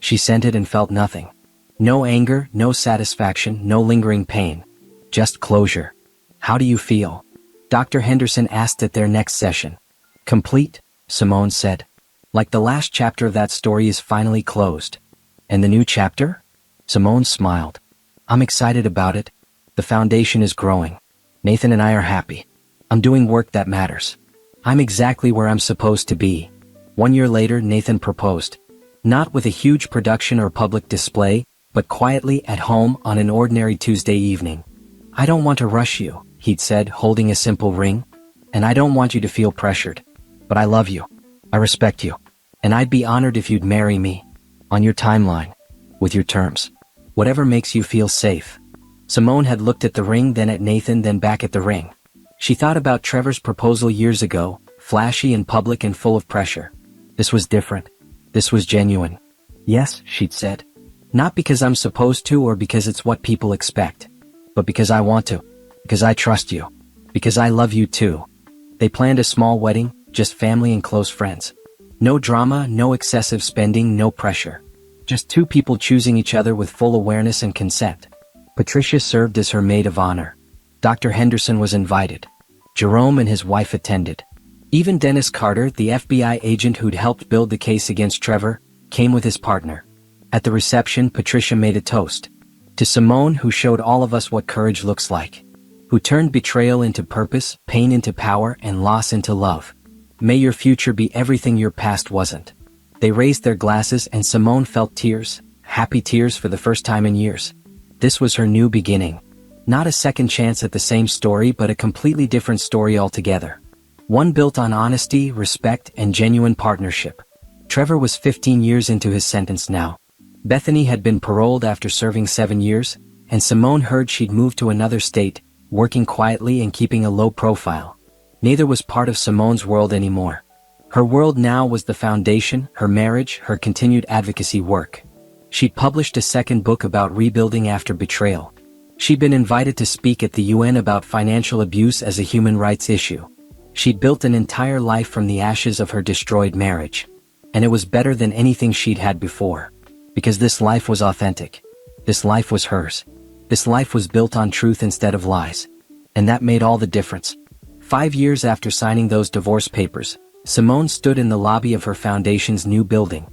She sent it and felt nothing. No anger, no satisfaction, no lingering pain. Just closure. "How do you feel?" Dr. Henderson asked at their next session. "Complete," Simone said. "Like the last chapter of that story is finally closed." "And the new chapter?" Simone smiled. "I'm excited about it. The foundation is growing. Nathan and I are happy. I'm doing work that matters. I'm exactly where I'm supposed to be." 1 year later, Nathan proposed. Not with a huge production or public display, but quietly at home on an ordinary Tuesday evening. "I don't want to rush you," he'd said, holding a simple ring. "And I don't want you to feel pressured. But I love you. I respect you. And I'd be honored if you'd marry me. On your timeline. With your terms. Whatever makes you feel safe." Simone had looked at the ring, then at Nathan, then back at the ring. She thought about Trevor's proposal years ago, flashy and public and full of pressure. This was different. This was genuine. "Yes," she'd said. "Not because I'm supposed to or because it's what people expect. But because I want to. Because I trust you. Because I love you too." They planned a small wedding, just family and close friends. No drama, no excessive spending, no pressure. Just 2 people choosing each other with full awareness and consent. Patricia served as her maid of honor. Dr. Henderson was invited. Jerome and his wife attended. Even Dennis Carter, the FBI agent who'd helped build the case against Trevor, came with his partner. At the reception, Patricia made a toast. To Simone, who showed all of us what courage looks like. Who turned betrayal into purpose, pain into power, and loss into love. May your future be everything your past wasn't. They raised their glasses and Simone felt tears, happy tears for the first time in years. This was her new beginning. Not a second chance at the same story, but a completely different story altogether. One built on honesty, respect, and genuine partnership. Trevor was 15 years into his sentence now. Bethany had been paroled after serving 7 years, and Simone heard she'd moved to another state, working quietly and keeping a low profile. Neither was part of Simone's world anymore. Her world now was the foundation, her marriage, her continued advocacy work. She'd published a second book about rebuilding after betrayal. She'd been invited to speak at the UN about financial abuse as a human rights issue. She'd built an entire life from the ashes of her destroyed marriage. And it was better than anything she'd had before. Because this life was authentic. This life was hers. This life was built on truth instead of lies. And that made all the difference. 5 years after signing those divorce papers, Simone stood in the lobby of her foundation's new building.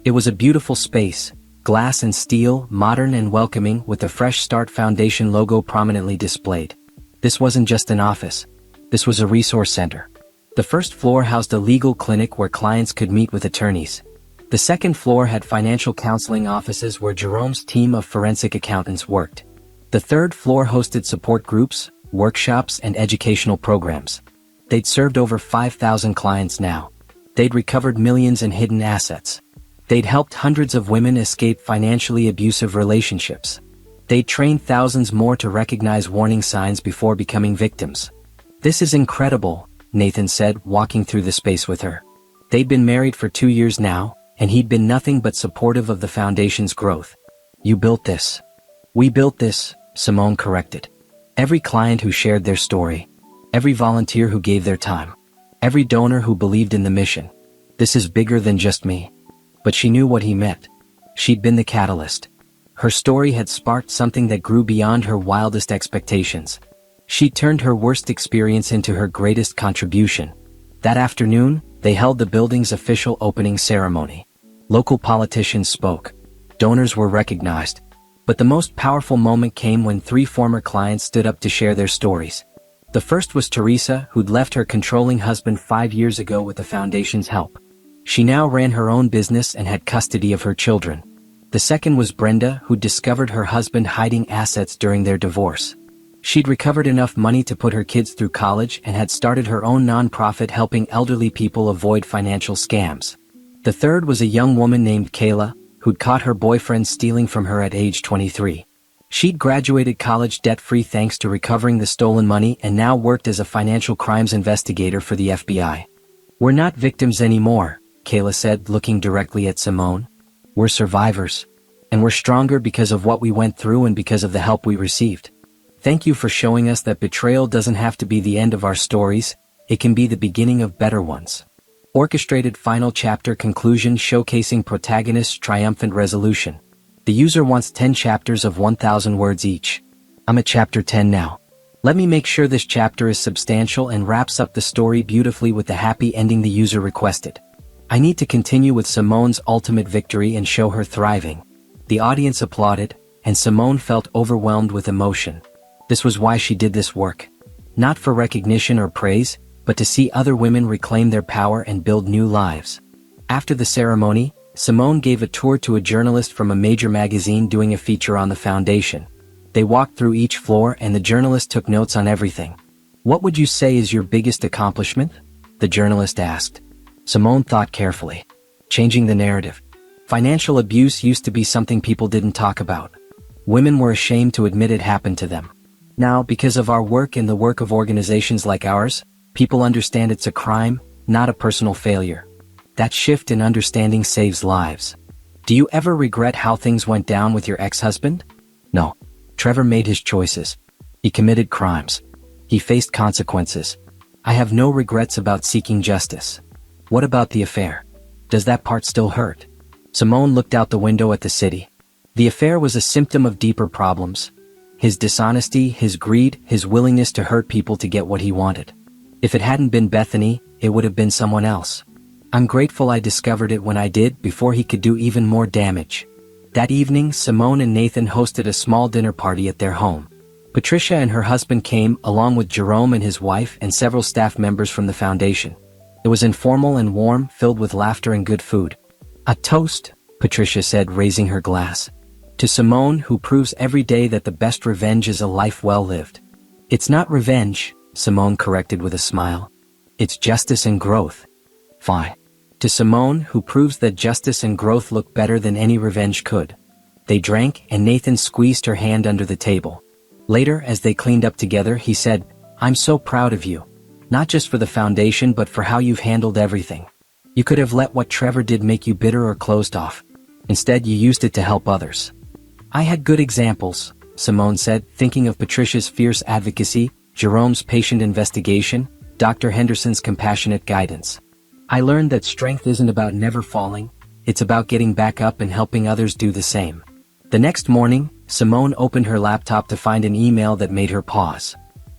It was a beautiful space, glass and steel, modern and welcoming, with the Fresh Start Foundation logo prominently displayed. This wasn't just an office. This was a resource center. The first floor housed a legal clinic where clients could meet with attorneys. The second floor had financial counseling offices where Jerome's team of forensic accountants worked. The third floor hosted support groups, workshops, and educational programs. They'd served over 5,000 clients now. They'd recovered millions in hidden assets. They'd helped hundreds of women escape financially abusive relationships. They'd trained thousands more to recognize warning signs before becoming victims. "This is incredible," Nathan said, walking through the space with her. They'd been married for 2 years now, and he'd been nothing but supportive of the foundation's growth. "You built this." "We built this," Simone corrected. "Every client who shared their story. Every volunteer who gave their time. Every donor who believed in the mission. This is bigger than just me. But she knew what he meant. She'd been the catalyst. Her story had sparked something that grew beyond her wildest expectations. She turned her worst experience into her greatest contribution. That afternoon, they held the building's official opening ceremony. Local politicians spoke. Donors were recognized. But the most powerful moment came when 3 former clients stood up to share their stories. The first was Teresa, who'd left her controlling husband 5 years ago with the foundation's help. She now ran her own business and had custody of her children. The second was Brenda, who discovered her husband hiding assets during their divorce. She'd recovered enough money to put her kids through college and had started her own nonprofit helping elderly people avoid financial scams. The third was a young woman named Kayla, who'd caught her boyfriend stealing from her at age 23. She'd graduated college debt-free thanks to recovering the stolen money and now worked as a financial crimes investigator for the FBI. "We're not victims anymore," Kayla said, looking directly at Simone. "We're survivors. And we're stronger because of what we went through and because of the help we received. Thank you for showing us that betrayal doesn't have to be the end of our stories, it can be the beginning of better ones." Orchestrated final chapter conclusion showcasing protagonist's triumphant resolution. The user wants 10 chapters of 1,000 words each. I'm at chapter 10 now. Let me make sure this chapter is substantial and wraps up the story beautifully with the happy ending the user requested. I need to continue with Simone's ultimate victory and show her thriving. The audience applauded, and Simone felt overwhelmed with emotion. This was why she did this work. Not for recognition or praise, but to see other women reclaim their power and build new lives. After the ceremony, Simone gave a tour to a journalist from a major magazine doing a feature on the foundation. They walked through each floor and the journalist took notes on everything. "What would you say is your biggest accomplishment?" the journalist asked. Simone thought carefully. Changing the narrative. Financial abuse used to be something people didn't talk about. Women were ashamed to admit it happened to them. Now, because of our work and the work of organizations like ours, people understand it's a crime, not a personal failure. That shift in understanding saves lives. Do you ever regret how things went down with your ex-husband? No. Trevor made his choices. He committed crimes. He faced consequences. I have no regrets about seeking justice. What about the affair? Does that part still hurt? Simone looked out the window at the city. The affair was a symptom of deeper problems. His dishonesty, his greed, his willingness to hurt people to get what he wanted. If it hadn't been Bethany, it would have been someone else. I'm grateful I discovered it when I did before he could do even more damage. That evening, Simone and Nathan hosted a small dinner party at their home. Patricia and her husband came, along with Jerome and his wife and several staff members from the foundation. It was informal and warm, filled with laughter and good food. "A toast," Patricia said, raising her glass. "To Simone, who proves every day that the best revenge is a life well lived." "It's not revenge," Simone corrected with a smile. "It's justice and growth." "Fine." "To Simone, who proves that justice and growth look better than any revenge could." They drank, and Nathan squeezed her hand under the table. Later, as they cleaned up together, he said, "I'm so proud of you. Not just for the foundation but for how you've handled everything. You could have let what Trevor did make you bitter or closed off. Instead, you used it to help others." "I had good examples," Simone said, thinking of Patricia's fierce advocacy, Jerome's patient investigation, Dr. Henderson's compassionate guidance. "I learned that strength isn't about never falling, it's about getting back up and helping others do the same." The next morning, Simone opened her laptop to find an email that made her pause.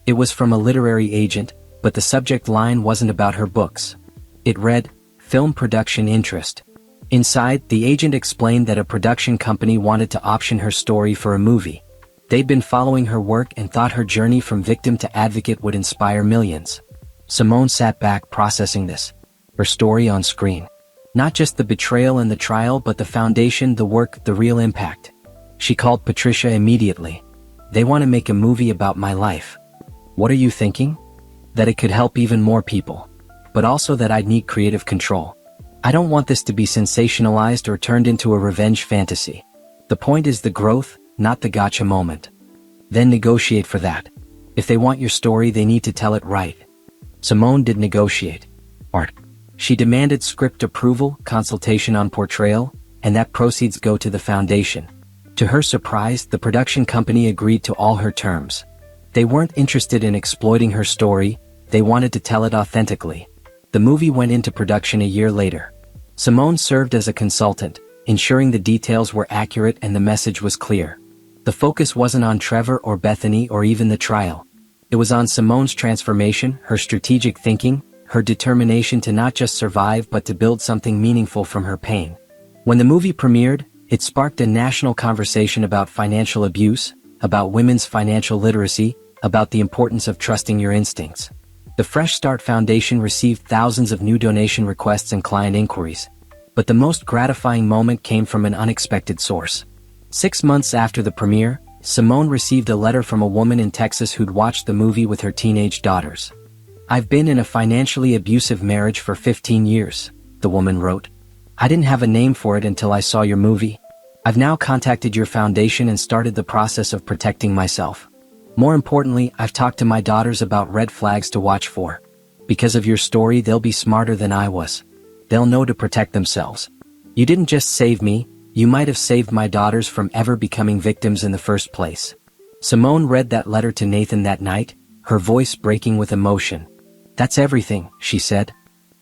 It was from a literary agent, but the subject line wasn't about her books. It read, "Film production interest." Inside, the agent explained that a production company wanted to option her story for a movie. They'd been following her work and thought her journey from victim to advocate would inspire millions. Simone sat back processing this. Her story on screen. Not just the betrayal and the trial but the foundation, the work, the real impact. She called Patricia immediately. "They want to make a movie about my life." "What are you thinking?" "That it could help even more people. But also that I'd need creative control. I don't want this to be sensationalized or turned into a revenge fantasy. The point is the growth, not the gotcha moment." "Then negotiate for that. If they want your story they need to tell it right." Simone did negotiate. Art. She demanded script approval, consultation on portrayal, and that proceeds go to the foundation. To her surprise, the production company agreed to all her terms. They weren't interested in exploiting her story, they wanted to tell it authentically. The movie went into production a year later. Simone served as a consultant, ensuring the details were accurate and the message was clear. The focus wasn't on Trevor or Bethany or even the trial. It was on Simone's transformation, her strategic thinking, her determination to not just survive but to build something meaningful from her pain. When the movie premiered, it sparked a national conversation about financial abuse, about women's financial literacy, about the importance of trusting your instincts. The Fresh Start Foundation received thousands of new donation requests and client inquiries. But the most gratifying moment came from an unexpected source. 6 months after the premiere, Simone received a letter from a woman in Texas who'd watched the movie with her teenage daughters. "I've been in a financially abusive marriage for 15 years, the woman wrote. "I didn't have a name for it until I saw your movie. I've now contacted your foundation and started the process of protecting myself. More importantly, I've talked to my daughters about red flags to watch for. Because of your story, they'll be smarter than I was. They'll know to protect themselves. You didn't just save me, you might have saved my daughters from ever becoming victims in the first place." Simone read that letter to Nathan that night, her voice breaking with emotion. "That's everything," she said.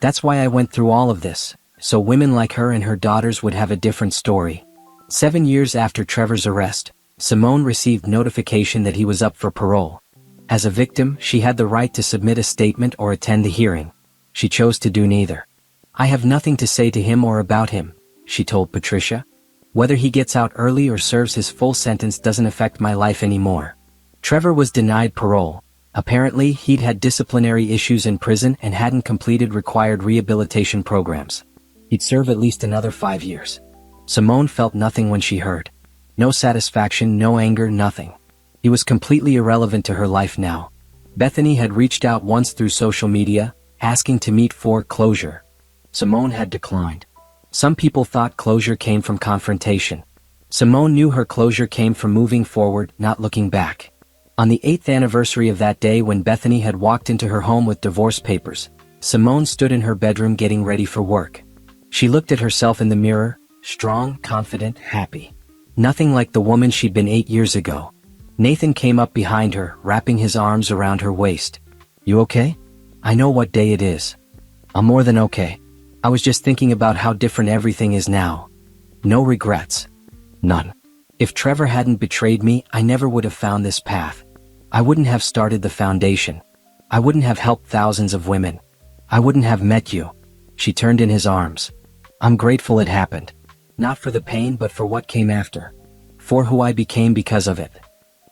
"That's why I went through all of this, so women like her and her daughters would have a different story." 7 years after Trevor's arrest, Simone received notification that he was up for parole. As a victim, she had the right to submit a statement or attend the hearing. She chose to do neither. "I have nothing to say to him or about him," she told Patricia. "Whether he gets out early or serves his full sentence doesn't affect my life anymore." Trevor was denied parole. Apparently, he'd had disciplinary issues in prison and hadn't completed required rehabilitation programs. He'd serve at least another 5 years. Simone felt nothing when she heard. No satisfaction, no anger, nothing. He was completely irrelevant to her life now. Bethany had reached out once through social media, asking to meet for closure. Simone had declined. Some people thought closure came from confrontation. Simone knew her closure came from moving forward, not looking back. On the 8th anniversary of that day when Bethany had walked into her home with divorce papers, Simone stood in her bedroom getting ready for work. She looked at herself in the mirror, strong, confident, happy. Nothing like the woman she'd been 8 years ago. Nathan came up behind her, wrapping his arms around her waist. "You okay? I know what day it is." "I'm more than okay. I was just thinking about how different everything is now." "No regrets." "None. If Trevor hadn't betrayed me, I never would have found this path. I wouldn't have started the foundation. I wouldn't have helped thousands of women. I wouldn't have met you." She turned in his arms. "I'm grateful it happened. Not for the pain but for what came after. For who I became because of it."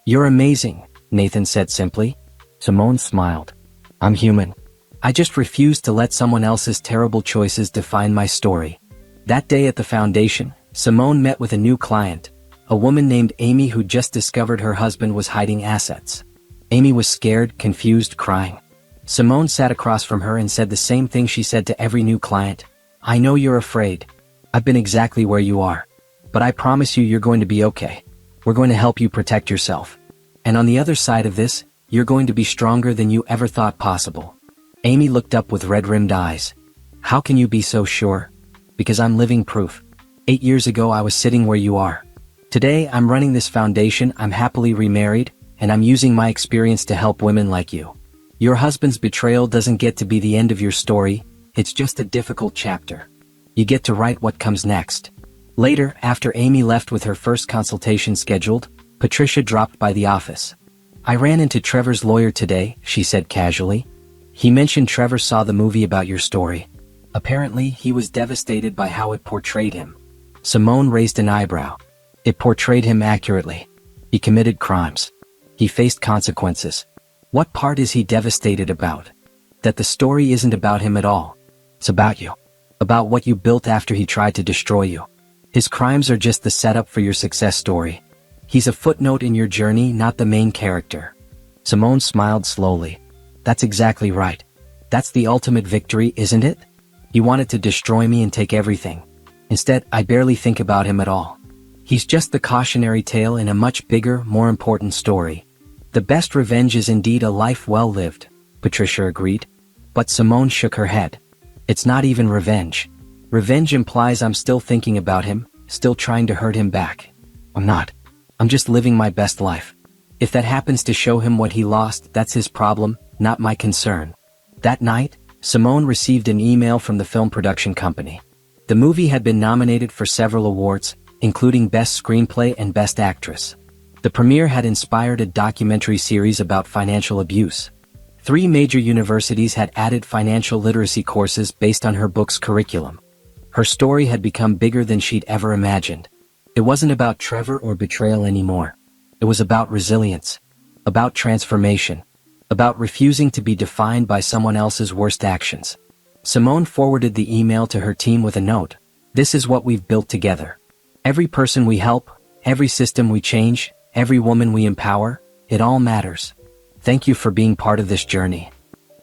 "You're amazing," Nathan said simply. Simone smiled. "I'm human. I just refused to let someone else's terrible choices define my story." That day at the foundation, Simone met with a new client, a woman named Amy who just discovered her husband was hiding assets. Amy was scared, confused, crying. Simone sat across from her and said the same thing she said to every new client. "I know you're afraid. I've been exactly where you are. But I promise you you're going to be okay. We're going to help you protect yourself. And on the other side of this, you're going to be stronger than you ever thought possible." Amy looked up with red-rimmed eyes. "How can you be so sure?" "Because I'm living proof. 8 years ago I was sitting where you are. Today I'm running this foundation, I'm happily remarried, and I'm using my experience to help women like you. Your husband's betrayal doesn't get to be the end of your story, it's just a difficult chapter. You get to write what comes next." Later, after Amy left with her first consultation scheduled, Patricia dropped by the office. "I ran into Trevor's lawyer today," she said casually. "He mentioned Trevor saw the movie about your story. Apparently, he was devastated by how it portrayed him." Simone raised an eyebrow. "It portrayed him accurately. He committed crimes. He faced consequences. What part is he devastated about?" "That the story isn't about him at all. It's about you. About what you built after he tried to destroy you. His crimes are just the setup for your success story. He's a footnote in your journey, not the main character." Simone smiled slowly. "That's exactly right. That's the ultimate victory, isn't it? He wanted to destroy me and take everything. Instead, I barely think about him at all. He's just the cautionary tale in a much bigger, more important story." "The best revenge is indeed a life well lived," Patricia agreed. But Simone shook her head. "It's not even revenge. Revenge implies I'm still thinking about him, still trying to hurt him back. I'm not. I'm just living my best life. If that happens to show him what he lost, that's his problem, not my concern." That night, Simone received an email from the film production company. The movie had been nominated for several awards, including Best Screenplay and Best Actress. The premiere had inspired a documentary series about financial abuse. 3 major universities had added financial literacy courses based on her book's curriculum. Her story had become bigger than she'd ever imagined. It wasn't about Trevor or betrayal anymore. It was about resilience, about transformation, about refusing to be defined by someone else's worst actions. Simone forwarded the email to her team with a note. "This is what we've built together. Every person we help, every system we change, every woman we empower, it all matters. Thank you for being part of this journey."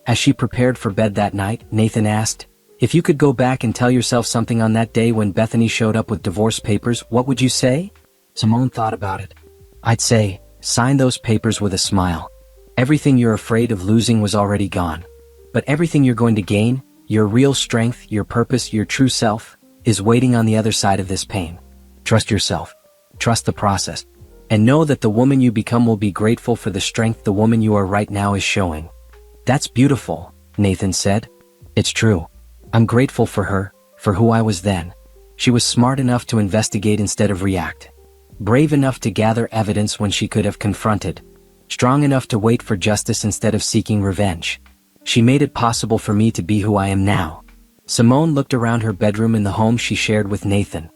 As she prepared for bed that night, Nathan asked, "If you could go back and tell yourself something on that day when Bethany showed up with divorce papers, what would you say?" Simone thought about it. "I'd say, sign those papers with a smile. Everything you're afraid of losing was already gone. But everything you're going to gain, your real strength, your purpose, your true self, is waiting on the other side of this pain. Trust yourself. Trust the process. And know that the woman you become will be grateful for the strength the woman you are right now is showing." "That's beautiful," Nathan said. "It's true. I'm grateful for her, for who I was then. She was smart enough to investigate instead of react. Brave enough to gather evidence when she could have confronted. Strong enough to wait for justice instead of seeking revenge. She made it possible for me to be who I am now." Simone looked around her bedroom in the home she shared with Nathan.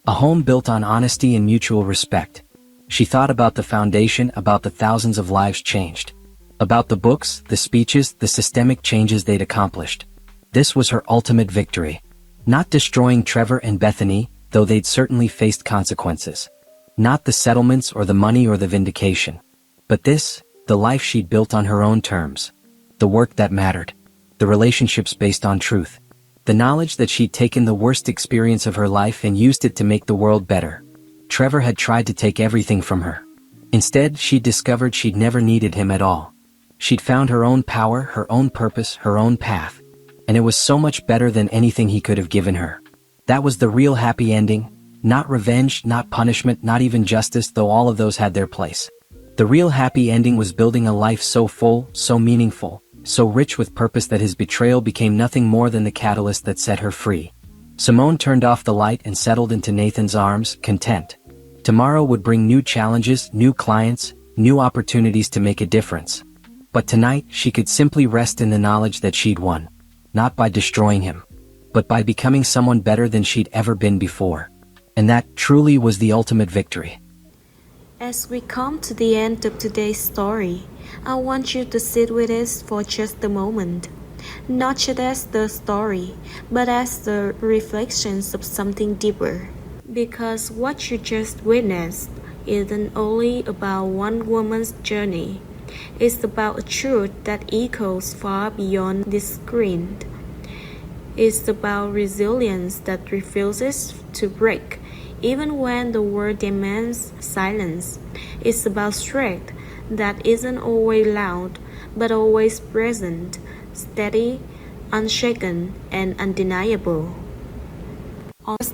A home built on honesty and mutual respect. She thought about the foundation, about the thousands of lives changed. About the books, the speeches, the systemic changes they'd accomplished. This was her ultimate victory. Not destroying Trevor and Bethany, though they'd certainly faced consequences. Not the settlements or the money or the vindication. But this, the life she'd built on her own terms. The work that mattered. The relationships based on truth. The knowledge that she'd taken the worst experience of her life and used it to make the world better. Trevor had tried to take everything from her. Instead, she'd discovered she'd never needed him at all. She'd found her own power, her own purpose, her own path. And it was so much better than anything he could have given her. That was the real happy ending. Not revenge, not punishment, not even justice, though all of those had their place. The real happy ending was building a life so full, so meaningful, so rich with purpose that his betrayal became nothing more than the catalyst that set her free. Simone turned off the light and settled into Nathan's arms, content. Tomorrow would bring new challenges, new clients, new opportunities to make a difference. But tonight, she could simply rest in the knowledge that she'd won. Not by destroying him, but by becoming someone better than she'd ever been before. And that truly was the ultimate victory. As we come to the end of today's story, I want you to sit with us for just a moment. Not just as the story, but as the reflections of something deeper. Because what you just witnessed isn't only about one woman's journey. It's about a truth that echoes far beyond this screen. It's about resilience that refuses to break, even when the world demands silence. It's about strength that isn't always loud, but always present, steady, unshaken, and undeniable.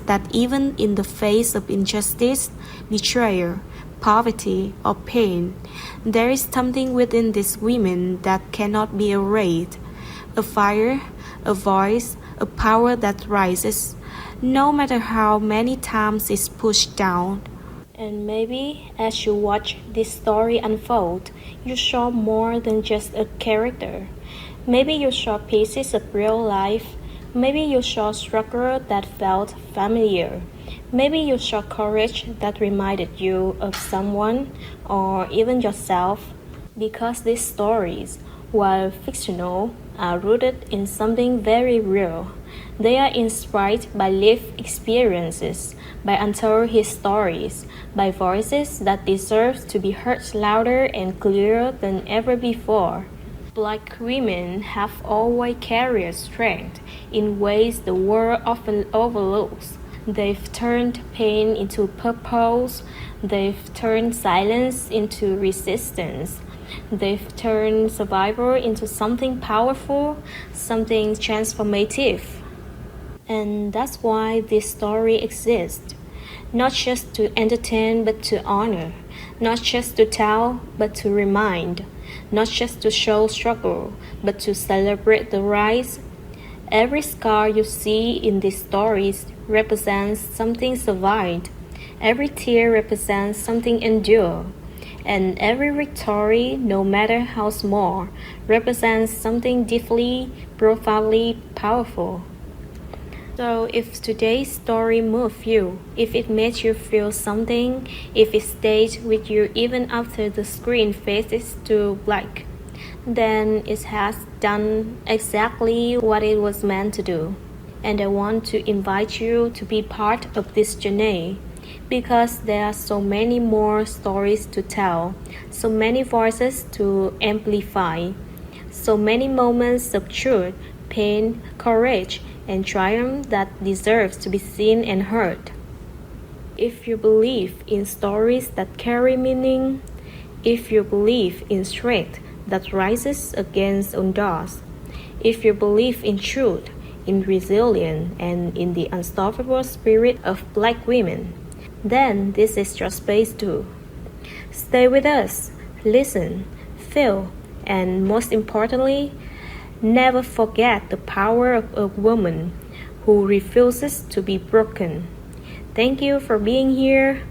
That even in the face of injustice, betrayal, poverty, or pain, there is something within these women that cannot be erased. A fire, a voice, a power that rises, no matter how many times it's pushed down. And maybe as you watch this story unfold, you saw more than just a character. Maybe you saw pieces of real life. Maybe you saw struggle that felt familiar. Maybe you saw courage that reminded you of someone or even yourself. Because these stories, while fictional, are rooted in something very real. They are inspired by lived experiences, by untold stories, by voices that deserve to be heard louder and clearer than ever before. Black women have always carried strength in ways the world often overlooks. They've turned pain into purpose. They've turned silence into resistance. They've turned survival into something powerful, something transformative. And that's why this story exists. Not just to entertain, but to honor. Not just to tell, but to remind. Not just to show struggle, but to celebrate the rise. Every scar you see in these stories represents something survived. Every tear represents something endured. And every victory, no matter how small, represents something deeply, profoundly powerful. So if today's story moved you, if it made you feel something, if it stayed with you even after the screen fades to black, then it has done exactly what it was meant to do. And I want to invite you to be part of this journey because there are so many more stories to tell, so many voices to amplify, so many moments of truth, pain, courage, and triumph that deserves to be seen and heard. If you believe in stories that carry meaning, if you believe in strength that rises against odds, if you believe in truth, in resilience, and in the unstoppable spirit of Black women, then this is your space too. Stay with us, listen, feel, and most importantly, never forget the power of a woman who refuses to be broken. Thank you for being here.